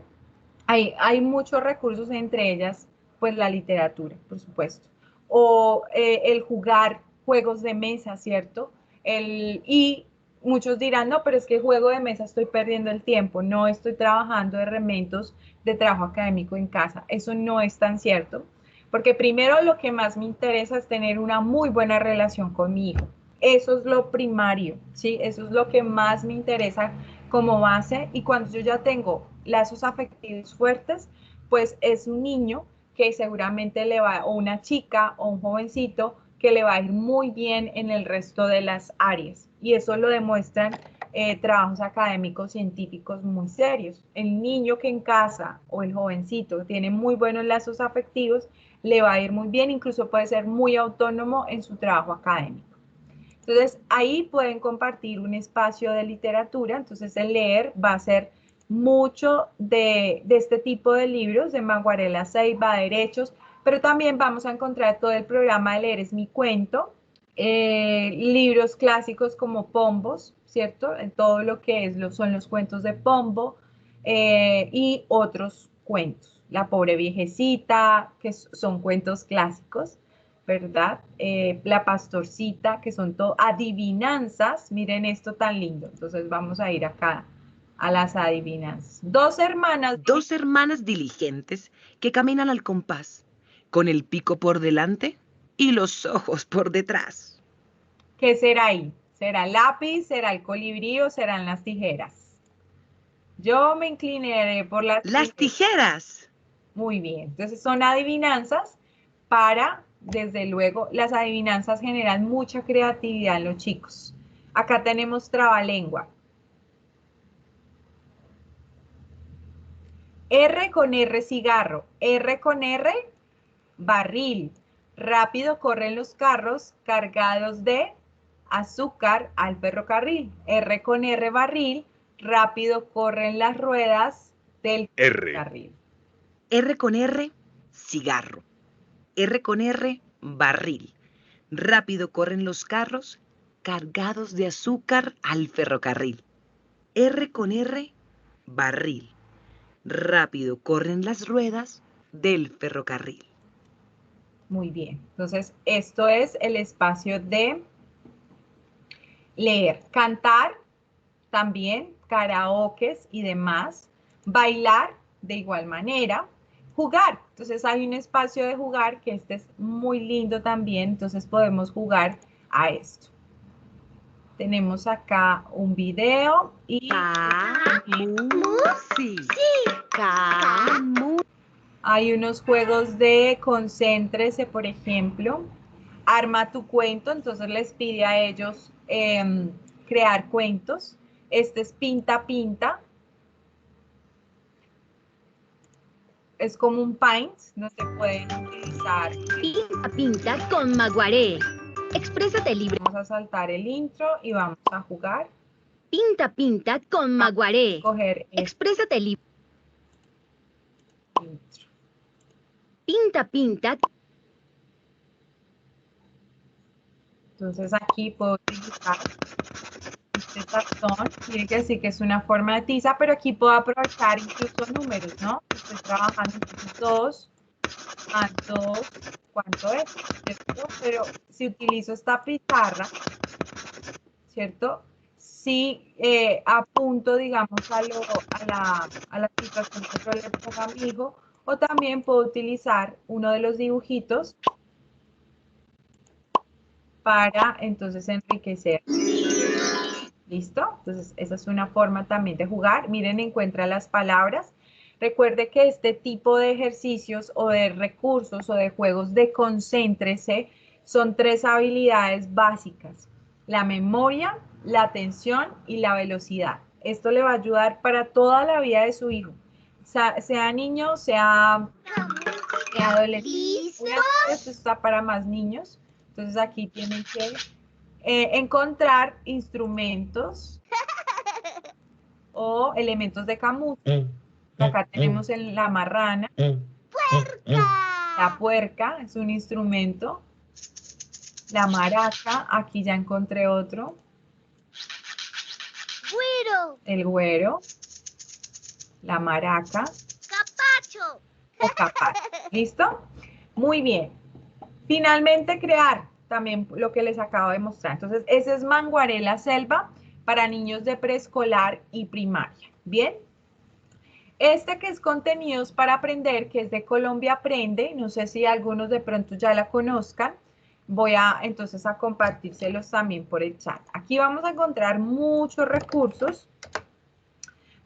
hay muchos recursos, entre ellas, pues la literatura, por supuesto. O el jugar juegos de mesa, ¿cierto? Y muchos dirán, no, pero es que juego de mesa estoy perdiendo el tiempo, no estoy trabajando de elementos de trabajo académico en casa. Eso no es tan cierto, porque primero lo que más me interesa es tener una muy buena relación con mi hijo. Eso es lo primario, ¿sí? Eso es lo que más me interesa como base, y cuando yo ya tengo lazos afectivos fuertes, pues es un niño que seguramente o una chica o un jovencito que le va a ir muy bien en el resto de las áreas, y eso lo demuestran trabajos académicos científicos muy serios. El niño que en casa o el jovencito tiene muy buenos lazos afectivos, le va a ir muy bien, incluso puede ser muy autónomo en su trabajo académico. Entonces, ahí pueden compartir un espacio de literatura. Entonces, el leer va a ser mucho de este tipo de libros de Maguarela Ceiba, Derechos, pero también vamos a encontrar todo el programa de Leer es mi cuento, libros clásicos como Pombos, ¿cierto? En todo lo que son los cuentos de Pombo y otros cuentos. La pobre viejecita, que son cuentos clásicos, ¿verdad? La pastorcita, que son todo adivinanzas. Miren esto tan lindo. Entonces vamos a ir acá a las adivinanzas. Dos hermanas diligentes que caminan al compás, con el pico por delante y los ojos por detrás. ¿Qué será ahí? ¿Será el lápiz? ¿Será el colibrí o serán las tijeras? Yo me inclinaré por las tijeras. Muy bien. Entonces son adivinanzas para, desde luego, las adivinanzas generan mucha creatividad en los chicos. Acá tenemos trabalengua. R con R, cigarro. R con R, barril. Rápido corren los carros cargados de azúcar al ferrocarril. R con R, barril. Rápido corren las ruedas del ferrocarril. R con R, cigarro. R con R, barril. Rápido corren los carros cargados de azúcar al ferrocarril. R con R, barril. Rápido corren las ruedas del ferrocarril. Muy bien. Entonces, esto es el espacio de leer. Cantar también, karaokes y demás. Bailar de igual manera. Jugar. Entonces, hay un espacio de jugar que este es muy lindo también. Entonces, podemos jugar a esto. Tenemos acá un video y hay unos juegos de concéntrese, por ejemplo. Arma tu cuento, entonces les pide a ellos crear cuentos. Este es pinta, pinta. Es como un paint, no se pueden utilizar. Pinta, pinta con Maguaré. Exprésate libre. Vamos a saltar el intro y vamos a jugar. Pinta, pinta con Maguaré. Escoger Exprésate libre. intro. Pinta, pinta. Entonces aquí puedo utilizar este tazón. Tiene que decir que es una forma de tiza, pero aquí puedo aprovechar incluso números, ¿no? Estoy trabajando entonces 2 más 2, ¿cuánto es? ¿Cierto? Pero si utilizo esta pizarra, ¿cierto? Si apunto, digamos, a la situación que yo le pongo a mi hijo, o también puedo utilizar uno de los dibujitos para entonces enriquecer. ¿Listo? Entonces esa es una forma también de jugar. Miren, encuentra las palabras. Recuerde que este tipo de ejercicios o de recursos o de juegos de concéntrese son 3 habilidades básicas. La memoria, la atención y la velocidad. Esto le va a ayudar para toda la vida de su hijo. Sea niño, sea adolescente. Esto está para más niños. Entonces aquí tienen que encontrar instrumentos o elementos de camuflaje. Acá tenemos la marrana. La puerca es un instrumento. La maraca, aquí ya encontré otro. Güero. El güero. La maraca. Capacho. O capacho. ¿Listo? Muy bien. Finalmente crear, también lo que les acabo de mostrar. Entonces, ese es Maguarela Selva para niños de preescolar y primaria. ¿Bien? Este que es contenidos para aprender, que es de Colombia Aprende, no sé si algunos de pronto ya la conozcan, voy a entonces a compartírselos también por el chat. Aquí vamos a encontrar muchos recursos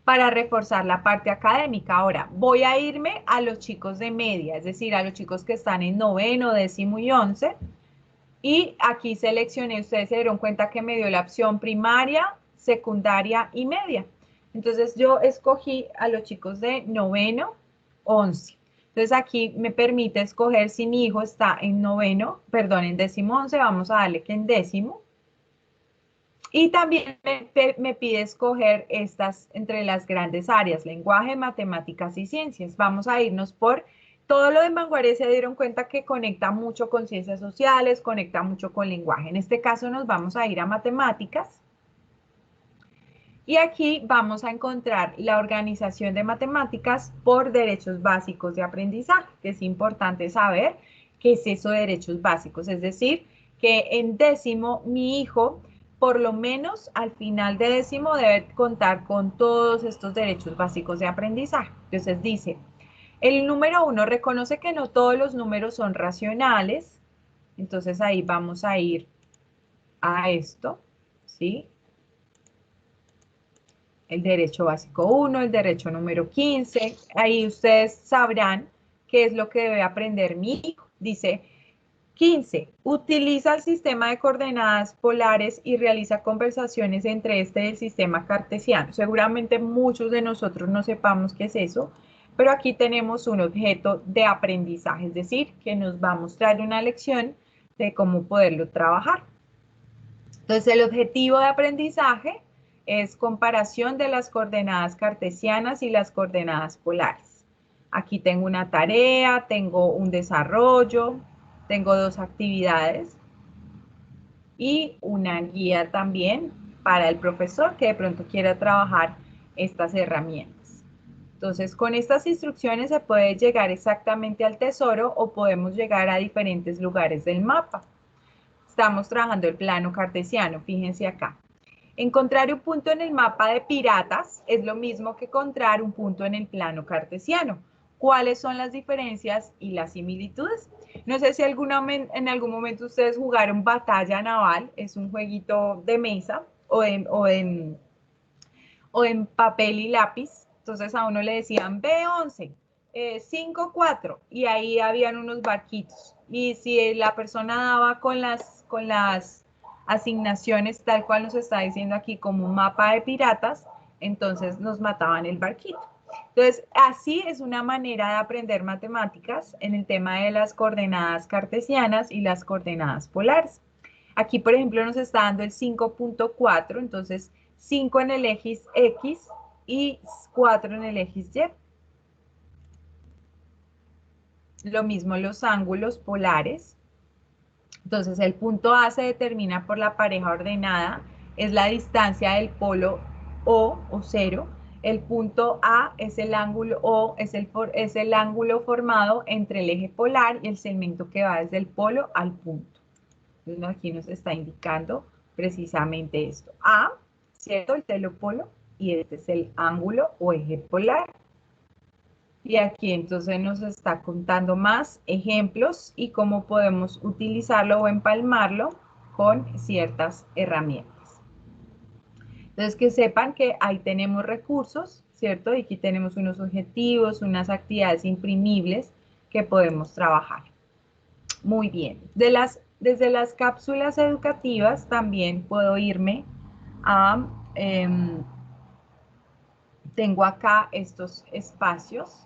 para reforzar la parte académica. Ahora, voy a irme a los chicos de media, es decir, a los chicos que están en 9º, 10º y 11. Y aquí seleccioné, ustedes se dieron cuenta que me dio la opción primaria, secundaria y media. Entonces yo escogí a los chicos de 9º, 11. Entonces aquí me permite escoger si mi hijo está en 9º, perdón, en 10º, 11, vamos a darle que en 10º. Y también me pide escoger estas entre las grandes áreas, lenguaje, matemáticas y ciencias. Vamos a irnos por todo lo de Manguaré. Se dieron cuenta que conecta mucho con ciencias sociales, conecta mucho con lenguaje. En este caso nos vamos a ir a matemáticas. Y aquí vamos a encontrar la organización de matemáticas por derechos básicos de aprendizaje, que es importante saber qué es eso de derechos básicos. Es decir, que en décimo mi hijo, por lo menos al final de décimo, debe contar con todos estos derechos básicos de aprendizaje. Entonces dice, el número 1 reconoce que no todos los números son racionales. Entonces ahí vamos a ir a esto, ¿sí? El derecho básico 1, el derecho número 15. Ahí ustedes sabrán qué es lo que debe aprender mi hijo. Dice 15. Utiliza el sistema de coordenadas polares y realiza conversaciones entre este y el sistema cartesiano. Seguramente muchos de nosotros no sepamos qué es eso, pero aquí tenemos un objeto de aprendizaje, es decir, que nos va a mostrar una lección de cómo poderlo trabajar. Entonces, el objetivo de aprendizaje es comparación de las coordenadas cartesianas y las coordenadas polares. Aquí tengo una tarea, tengo un desarrollo, tengo 2 actividades y una guía también para el profesor que de pronto quiera trabajar estas herramientas. Entonces, con estas instrucciones se puede llegar exactamente al tesoro o podemos llegar a diferentes lugares del mapa. Estamos trabajando el plano cartesiano, fíjense acá. Encontrar un punto en el mapa de piratas es lo mismo que encontrar un punto en el plano cartesiano. ¿Cuáles son las diferencias y las similitudes? No sé si en algún momento ustedes jugaron Batalla Naval, es un jueguito de mesa o en papel y lápiz. Entonces a uno le decían B11, 5-4 y ahí habían unos barquitos. Y si la persona daba con las asignaciones tal cual nos está diciendo aquí como un mapa de piratas, entonces nos mataban el barquito. Entonces, así es una manera de aprender matemáticas en el tema de las coordenadas cartesianas y las coordenadas polares. Aquí, por ejemplo, nos está dando el 5.4, entonces 5 en el eje X y 4 en el eje Y. Lo mismo los ángulos polares. Entonces, el punto A se determina por la pareja ordenada, es la distancia del polo O 0. El punto A es el ángulo O, es el ángulo formado entre el eje polar y el segmento que va desde el polo al punto. Entonces, aquí nos está indicando precisamente esto. A, ¿cierto? El telopolo, y este es el ángulo o eje polar. Y aquí entonces nos está contando más ejemplos y cómo podemos utilizarlo o empalmarlo con ciertas herramientas. Entonces, que sepan que ahí tenemos recursos, ¿cierto? Y aquí tenemos unos objetivos, unas actividades imprimibles que podemos trabajar. Muy bien. Desde las cápsulas educativas también puedo irme a... tengo acá estos espacios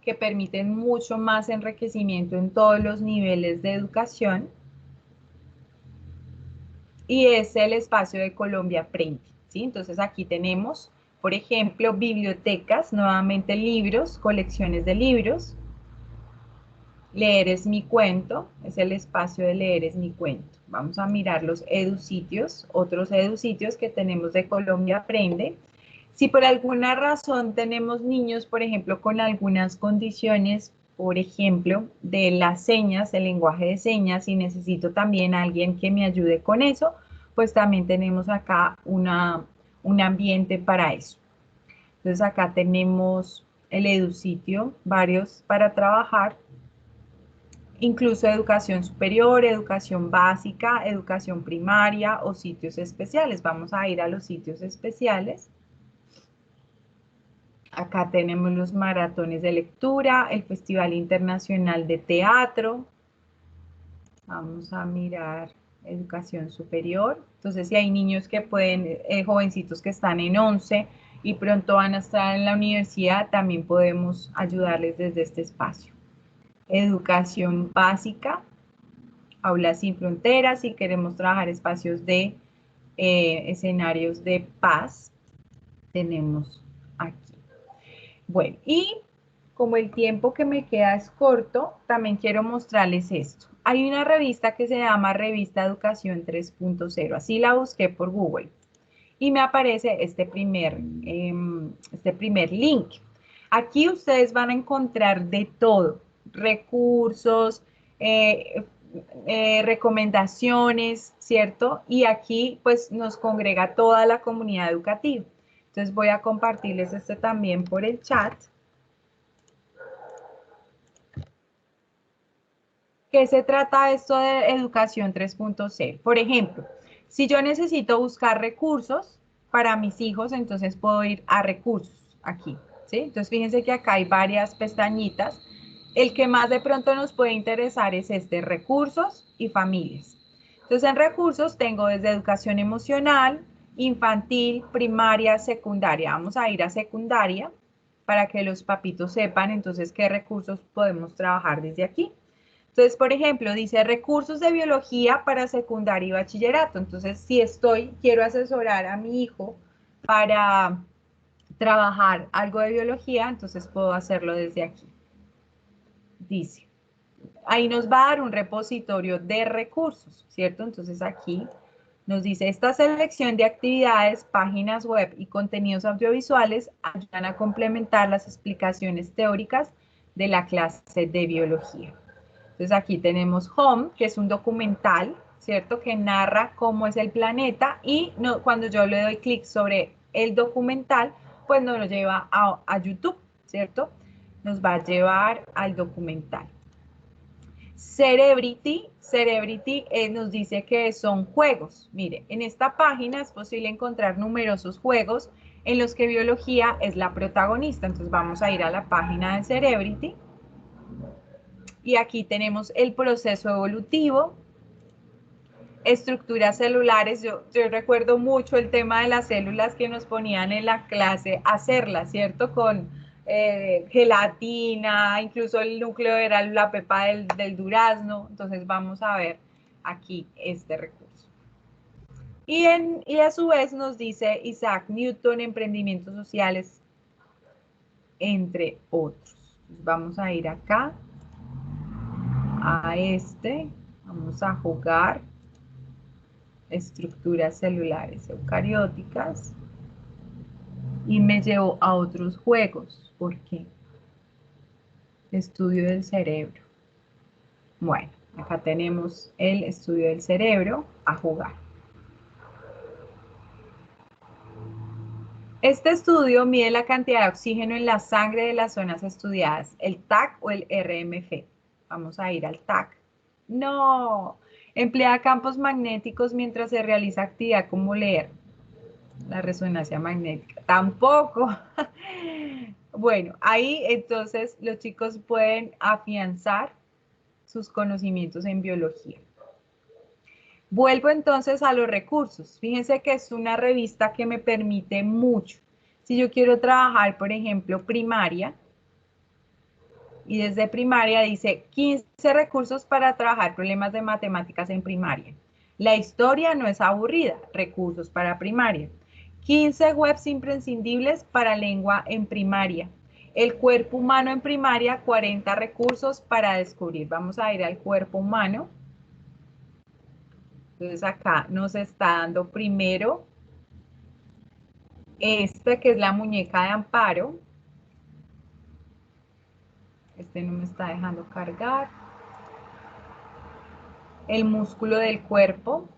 que permiten mucho más enriquecimiento en todos los niveles de educación. Y es el espacio de Colombia Aprende, ¿sí? Entonces aquí tenemos, por ejemplo, bibliotecas, nuevamente libros, colecciones de libros. Leer es mi cuento, es el espacio de Leer es mi cuento. Vamos a mirar los edusitios, otros edusitios que tenemos de Colombia Aprende. Si por alguna razón tenemos niños, por ejemplo, con algunas condiciones, por ejemplo, de las señas, el lenguaje de señas, y necesito también a alguien que me ayude con eso, pues también tenemos acá un ambiente para eso. Entonces acá tenemos el edusitio, varios para trabajar, incluso educación superior, educación básica, educación primaria o sitios especiales. Vamos a ir a los sitios especiales. Acá tenemos los maratones de lectura, el Festival Internacional de Teatro. Vamos a mirar educación superior. Entonces, si hay niños que pueden, jovencitos que están en 11 y pronto van a estar en la universidad, también podemos ayudarles desde este espacio. Educación básica, aulas sin fronteras, si queremos trabajar espacios de escenarios de paz tenemos aquí. Bueno, y como el tiempo que me queda es corto, también quiero mostrarles esto. Hay una revista que se llama Revista Educación 3.0, así la busqué por Google. Y me aparece este primer link. Aquí ustedes van a encontrar de todo, recursos, recomendaciones, ¿cierto? Y aquí pues nos congrega toda la comunidad educativa. Entonces voy a compartirles este también por el chat. ¿Qué se trata esto de Educación 3.0? Por ejemplo, si yo necesito buscar recursos para mis hijos, entonces puedo ir a recursos aquí, ¿sí? Entonces fíjense que acá hay varias pestañitas. El que más de pronto nos puede interesar es este, recursos y familias. Entonces en recursos tengo desde educación emocional, infantil, primaria, secundaria. Vamos a ir a secundaria para que los papitos sepan entonces qué recursos podemos trabajar desde aquí. Entonces, por ejemplo, dice recursos de biología para secundaria y bachillerato. Entonces, si quiero asesorar a mi hijo para trabajar algo de biología, entonces puedo hacerlo desde aquí. Dice, ahí nos va a dar un repositorio de recursos, ¿cierto? Entonces aquí nos dice, esta selección de actividades, páginas web y contenidos audiovisuales ayudan a complementar las explicaciones teóricas de la clase de biología. Entonces aquí tenemos Home, que es un documental, ¿cierto? Que narra cómo es el planeta y cuando yo le doy clic sobre el documental, pues nos lo lleva a YouTube, ¿cierto? Nos va a llevar al documental. Cerebrity nos dice que son juegos. Mire, en esta página es posible encontrar numerosos juegos en los que biología es la protagonista. Entonces vamos a ir a la página de Cerebrity. Y aquí tenemos el proceso evolutivo, estructuras celulares. Yo recuerdo mucho el tema de las células que nos ponían en la clase a hacerlas, ¿cierto? Con gelatina, incluso el núcleo era la pepa del durazno. Entonces vamos a ver aquí este recurso. Y a su vez nos dice Isaac Newton, emprendimientos sociales, entre otros. Entonces vamos a ir acá. A vamos a jugar estructuras celulares eucarióticas y me llevo a otros juegos. ¿Por qué? Estudio del cerebro. Bueno, acá tenemos el estudio del cerebro a jugar. Este estudio mide la cantidad de oxígeno en la sangre de las zonas estudiadas, el TAC o el RMF. Vamos a ir al TAC. No, emplea campos magnéticos mientras se realiza actividad como leer. La resonancia magnética, tampoco. Bueno, ahí entonces los chicos pueden afianzar sus conocimientos en biología. Vuelvo entonces a los recursos. Fíjense que es una revista que me permite mucho. Si yo quiero trabajar, por ejemplo, primaria, y desde primaria dice 15 recursos para trabajar problemas de matemáticas en primaria. La historia no es aburrida, recursos para primaria. 15 webs imprescindibles para lengua en primaria. El cuerpo humano en primaria, 40 recursos para descubrir. Vamos a ir al cuerpo humano. Entonces acá nos está dando primero que es la muñeca de Amparo. No me está dejando cargar. El músculo del cuerpo.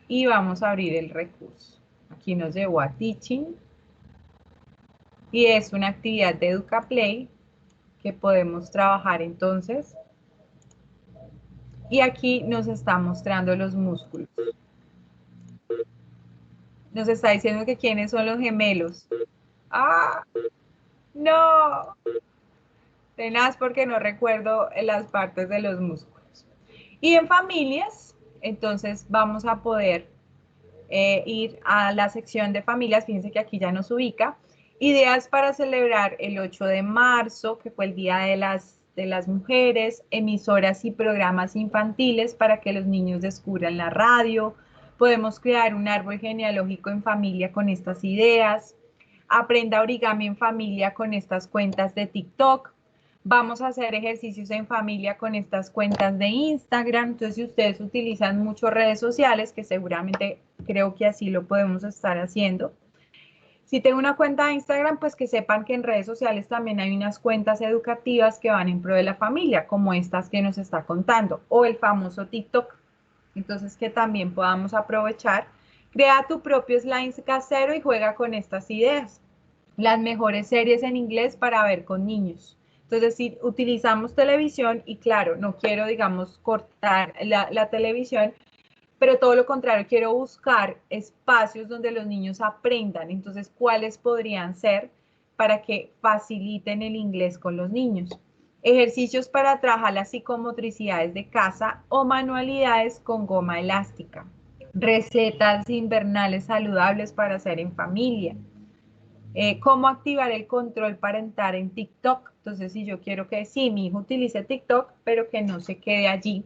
Y vamos a abrir el recurso. Aquí nos llevó a Teaching. Y es una actividad de EducaPlay que podemos trabajar entonces. Y aquí nos está mostrando los músculos. Nos está diciendo que quiénes son los gemelos. ¡Ah! ¡No! Tenaz porque no recuerdo las partes de los músculos. Y en familias, entonces vamos a poder ir a la sección de familias. Fíjense que aquí ya nos ubica. Ideas para celebrar el 8 de marzo, que fue el Día de las de las mujeres, emisoras y programas infantiles para que los niños descubran la radio. Podemos crear un árbol genealógico en familia con estas ideas. Aprenda origami en familia con estas cuentas de TikTok. Vamos a hacer ejercicios en familia con estas cuentas de Instagram. Entonces, si ustedes utilizan mucho redes sociales, que seguramente creo que así lo podemos estar haciendo. Si tengo una cuenta de Instagram, pues que sepan que en redes sociales también hay unas cuentas educativas que van en pro de la familia, como estas que nos está contando, o el famoso TikTok. Entonces, que también podamos aprovechar. Crea tu propio slime casero y juega con estas ideas. Las mejores series en inglés para ver con niños. Entonces, si utilizamos televisión, y claro, no quiero, digamos, cortar la televisión, pero todo lo contrario, quiero buscar espacios donde los niños aprendan. Entonces, ¿cuáles podrían ser para que faciliten el inglés con los niños? Ejercicios para trabajar las psicomotricidades de casa o manualidades con goma elástica. Recetas invernales saludables para hacer en familia. Cómo activar el control parental en TikTok. Entonces, si yo quiero que sí, mi hijo utilice TikTok, pero que no se quede allí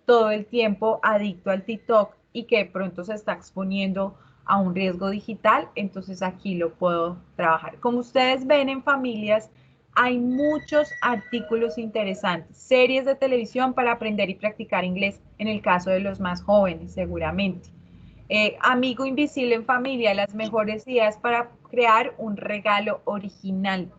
todo el tiempo adicto al TikTok y que de pronto se está exponiendo a un riesgo digital, entonces aquí lo puedo trabajar. Como ustedes ven en familias, hay muchos artículos interesantes, series de televisión para aprender y practicar inglés, en el caso de los más jóvenes, seguramente. Amigo invisible en familia, las mejores ideas para crear un regalo original.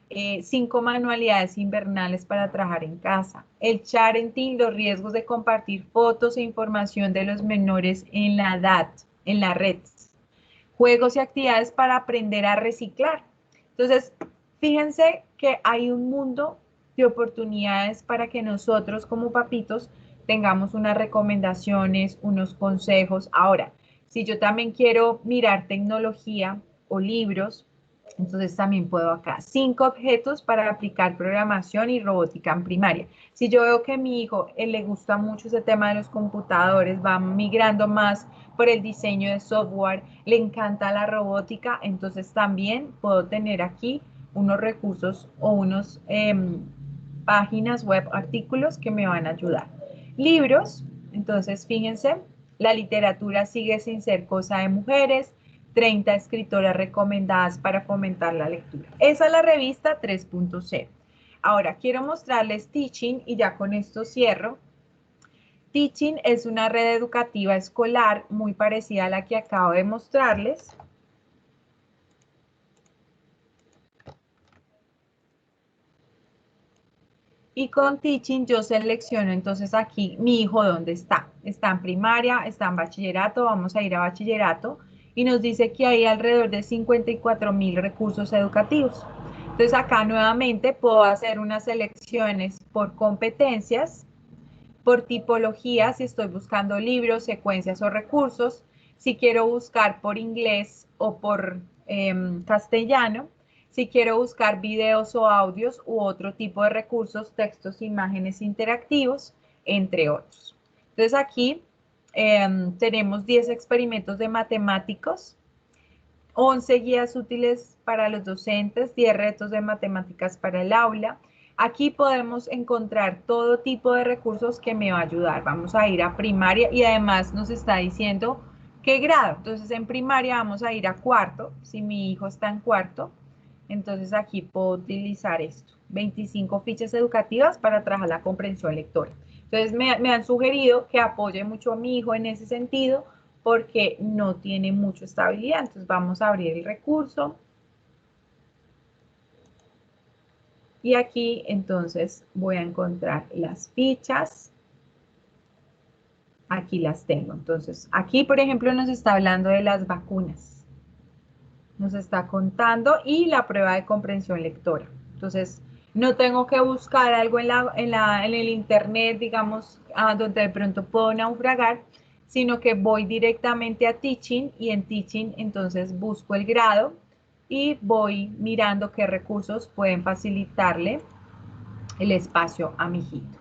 5 manualidades invernales para trabajar en casa. El parenting, los riesgos de compartir fotos e información de los menores en la edad, en la red. Juegos y actividades para aprender a reciclar. Entonces, fíjense que hay un mundo de oportunidades para que nosotros como papitos tengamos unas recomendaciones, unos consejos. Ahora, si yo también quiero mirar tecnología o libros, entonces también puedo acá. 5 objetos para aplicar programación y robótica en primaria. Si yo veo que a mi hijo le gusta mucho ese tema de los computadores, va migrando más por el diseño de software, le encanta la robótica, entonces también puedo tener aquí unos recursos o unos páginas web, artículos que me van a ayudar. Libros, entonces fíjense, la literatura sigue sin ser cosa de mujeres. 30 escritoras recomendadas para fomentar la lectura. Esa es la revista 3.0. Ahora, quiero mostrarles Teaching y ya con esto cierro. Teaching es una red educativa escolar muy parecida a la que acabo de mostrarles. Y con Teaching yo selecciono entonces aquí mi hijo dónde está. Está en primaria, está en bachillerato, vamos a ir a bachillerato. Y nos dice que hay alrededor de 54.000 recursos educativos. Entonces acá nuevamente puedo hacer unas selecciones por competencias, por tipología, si estoy buscando libros, secuencias o recursos, si quiero buscar por inglés o por castellano, si quiero buscar videos o audios u otro tipo de recursos, textos, imágenes interactivos, entre otros. Entonces aquí tenemos 10 experimentos de matemáticos, 11 guías útiles para los docentes, 10 retos de matemáticas para el aula. Aquí podemos encontrar todo tipo de recursos que me va a ayudar. Vamos a ir a primaria y además nos está diciendo qué grado. Entonces en primaria vamos a ir a cuarto, si mi hijo está en cuarto. Entonces aquí puedo utilizar esto, 25 fichas educativas para trabajar la comprensión lectora. Entonces me han sugerido que apoye mucho a mi hijo en ese sentido porque no tiene mucha estabilidad. Entonces vamos a abrir el recurso. Y aquí entonces voy a encontrar las fichas. Aquí las tengo. Entonces aquí por ejemplo nos está hablando de las vacunas. Nos está contando y la prueba de comprensión lectora. Entonces no tengo que buscar algo en el internet, digamos, donde de pronto puedo naufragar, sino que voy directamente a Teaching y en Teaching entonces busco el grado y voy mirando qué recursos pueden facilitarle el espacio a mi hijito.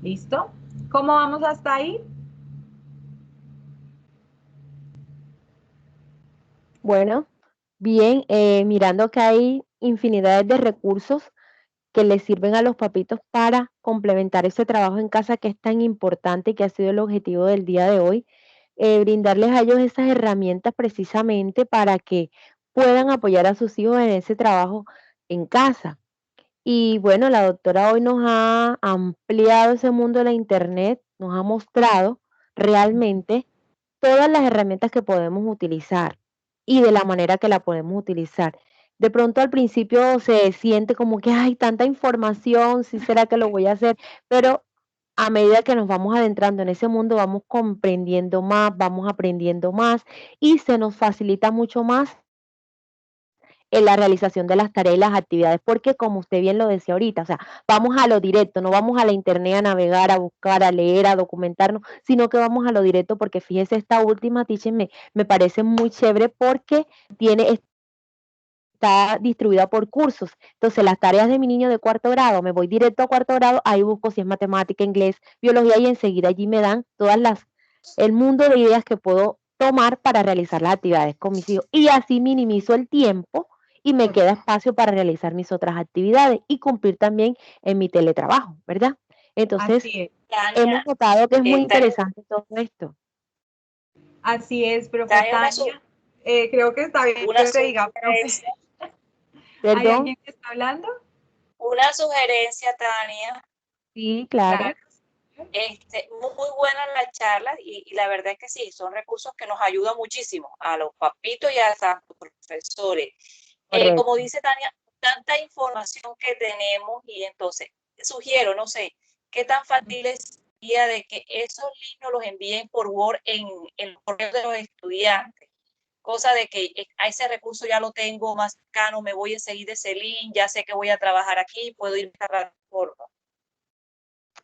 ¿Listo? ¿Cómo vamos hasta ahí? Bueno, bien, mirando que hay infinidades de recursos que les sirven a los papitos para complementar ese trabajo en casa que es tan importante y que ha sido el objetivo del día de hoy, brindarles a ellos esas herramientas precisamente para que puedan apoyar a sus hijos en ese trabajo en casa. Y bueno, la doctora hoy nos ha ampliado ese mundo de la Internet, nos ha mostrado realmente todas las herramientas que podemos utilizar y de la manera que la podemos utilizar. De pronto al principio se siente como que hay tanta información, sí será que lo voy a hacer, pero a medida que nos vamos adentrando en ese mundo, vamos comprendiendo más, vamos aprendiendo más y se nos facilita mucho más en la realización de las tareas y las actividades, porque como usted bien lo decía ahorita, o sea, vamos a lo directo, no vamos a la internet a navegar, a buscar, a leer, a documentarnos, sino que vamos a lo directo, porque fíjese, esta última teacher me parece muy chévere porque está distribuida por cursos. Entonces, las tareas de mi niño de cuarto grado, me voy directo a cuarto grado, ahí busco si es matemática, inglés, biología, y enseguida allí me dan el mundo de ideas que puedo tomar para realizar las actividades con mis hijos. Y así minimizo el tiempo y me queda espacio para realizar mis otras actividades y cumplir también en mi teletrabajo, ¿verdad? Entonces, Así es, hemos Tania, notado que es muy Tania, interesante todo esto. así es, profe Tania, Tania. Creo que está bien una que te diga, profe. sugerencia, ¿Hay ¿Perdón? alguien que está hablando? una sugerencia, Tania. Sí, claro. Claro. Muy buena la charla y la verdad es que sí, son recursos que nos ayudan muchísimo a los papitos y a los profesores. Como Correcto. dice Tania, tanta información que tenemos y entonces sugiero, no sé, qué tan factible sería de que esos links nos los envíen por Word en el correo de los estudiantes. Cosa de que a ese recurso ya lo tengo más cercano, me voy a seguir de ese link, ya sé que voy a trabajar aquí, puedo ir a la plataforma.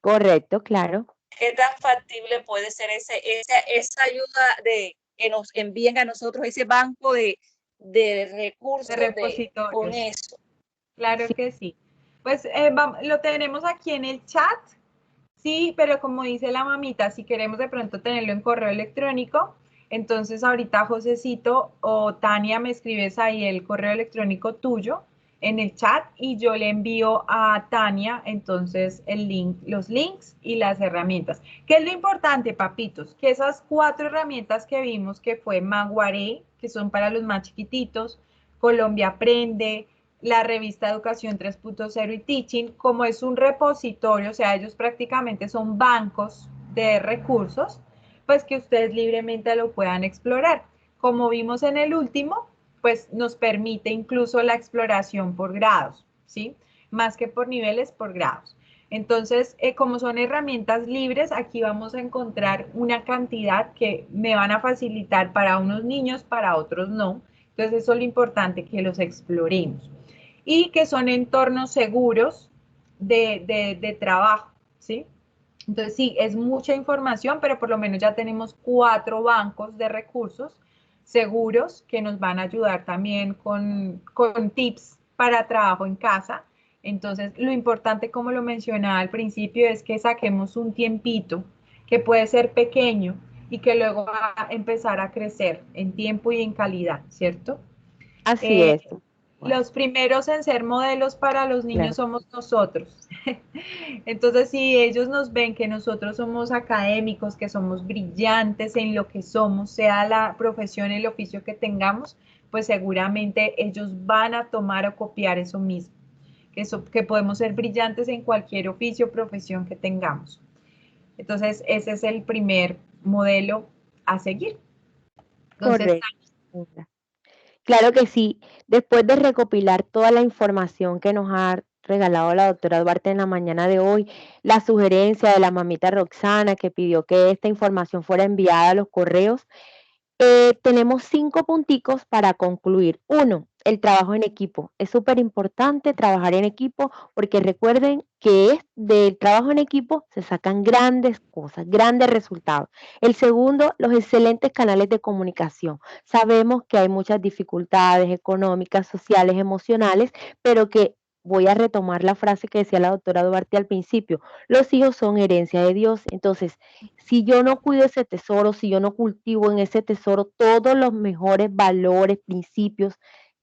Correcto, claro. ¿Qué tan factible puede ser esa ayuda de que nos envíen a nosotros ese banco de recursos De con repositorios. eso? Claro Sí. que sí. Pues lo tenemos aquí en el chat, sí, pero como dice la mamita, si queremos de pronto tenerlo en correo electrónico, entonces ahorita Josecito o Tania me escribes ahí el correo electrónico tuyo en el chat y yo le envío a Tania entonces el link, los links y las herramientas. ¿Qué es lo importante, papitos? Que esas 4 herramientas que vimos, que fue Maguaré, que son para los más chiquititos, Colombia Aprende, la revista Educación 3.0 y Teaching, como es un repositorio, o sea, ellos prácticamente son bancos de recursos, pues que ustedes libremente lo puedan explorar. Como vimos en el último, pues nos permite incluso la exploración por grados, ¿sí? Más que por niveles, por grados. Entonces, como son herramientas libres, aquí vamos a encontrar una cantidad que me van a facilitar para unos niños, para otros no. Entonces, eso es lo importante, que los exploremos. Y que son entornos seguros de trabajo, ¿sí? Entonces, sí, es mucha información, pero por lo menos ya tenemos 4 bancos de recursos seguros que nos van a ayudar también con tips para trabajo en casa. Entonces, lo importante, como lo mencionaba al principio, es que saquemos un tiempito que puede ser pequeño y que luego va a empezar a crecer en tiempo y en calidad, ¿cierto? Así Eh, es. Bueno, los primeros en ser modelos para los niños claro. somos nosotros. Entonces, si ellos nos ven que nosotros somos académicos, que somos brillantes en lo que somos, sea la profesión, el oficio que tengamos, pues seguramente ellos van a tomar o copiar eso mismo, que podemos ser brillantes en cualquier oficio o profesión que tengamos. Entonces, ese es el primer modelo a seguir. Entonces, Correcto. Claro que sí. Después de recopilar toda la información que nos ha regalado la doctora Duarte en la mañana de hoy, la sugerencia de la mamita Roxana que pidió que esta información fuera enviada a los correos, tenemos 5 punticos para concluir. 1, el trabajo en equipo. Es súper importante trabajar en equipo porque recuerden que es del trabajo en equipo se sacan grandes cosas, grandes resultados. El segundo, los excelentes canales de comunicación. Sabemos que hay muchas dificultades económicas, sociales, emocionales, pero que voy a retomar la frase que decía la doctora Duarte al principio, los hijos son herencia de Dios. Entonces, si yo no cuido ese tesoro, si yo no cultivo en ese tesoro todos los mejores valores, principios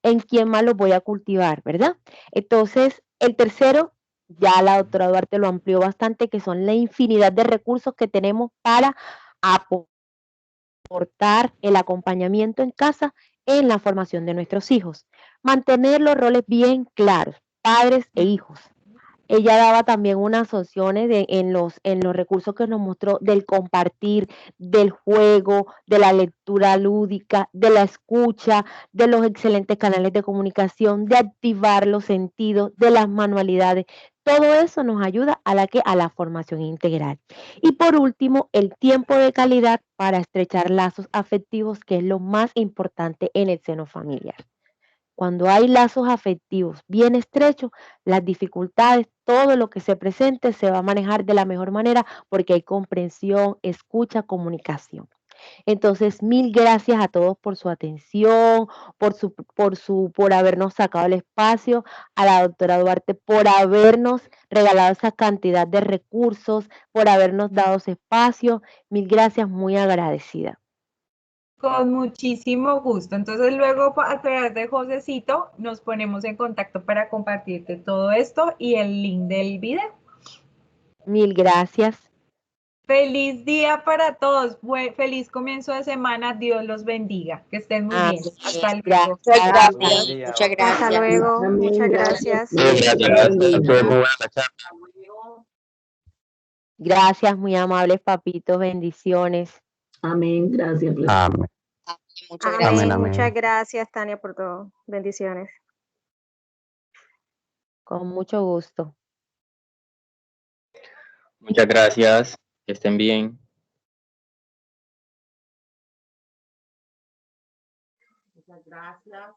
en quién más los voy a cultivar, ¿verdad? Entonces, el tercero, ya la doctora Duarte lo amplió bastante, que son la infinidad de recursos que tenemos para aportar el acompañamiento en casa en la formación de nuestros hijos. Mantener los roles bien claros, padres e hijos. Ella daba también unas opciones en los recursos que nos mostró del compartir, del juego, de la lectura lúdica, de la escucha, de los excelentes canales de comunicación, de activar los sentidos, de las manualidades. Todo eso nos ayuda a la formación integral. Y por último, el tiempo de calidad para estrechar lazos afectivos, que es lo más importante en el seno familiar. Cuando hay lazos afectivos bien estrechos, las dificultades, todo lo que se presente se va a manejar de la mejor manera porque hay comprensión, escucha, comunicación. Entonces, mil gracias a todos por su atención, por habernos sacado el espacio, a la doctora Duarte por habernos regalado esa cantidad de recursos, por habernos dado ese espacio. Mil gracias, muy agradecida. Con muchísimo gusto. Entonces luego a través de Josecito nos ponemos en contacto para compartirte todo esto y el link del video. Mil gracias. Feliz día para todos. Feliz comienzo de semana. Dios los bendiga. Que estén muy bien. Hasta luego. Buen Gracias. día. Muchas gracias. Hasta luego. Amén. Muchas gracias. Gracias, muy amables papitos, bendiciones. Amén. Gracias. Amén. Muchas Amén. gracias. Amén, amén. Muchas gracias, Tania, por todo. Bendiciones. Con mucho gusto. Muchas gracias. Que estén bien. Muchas gracias.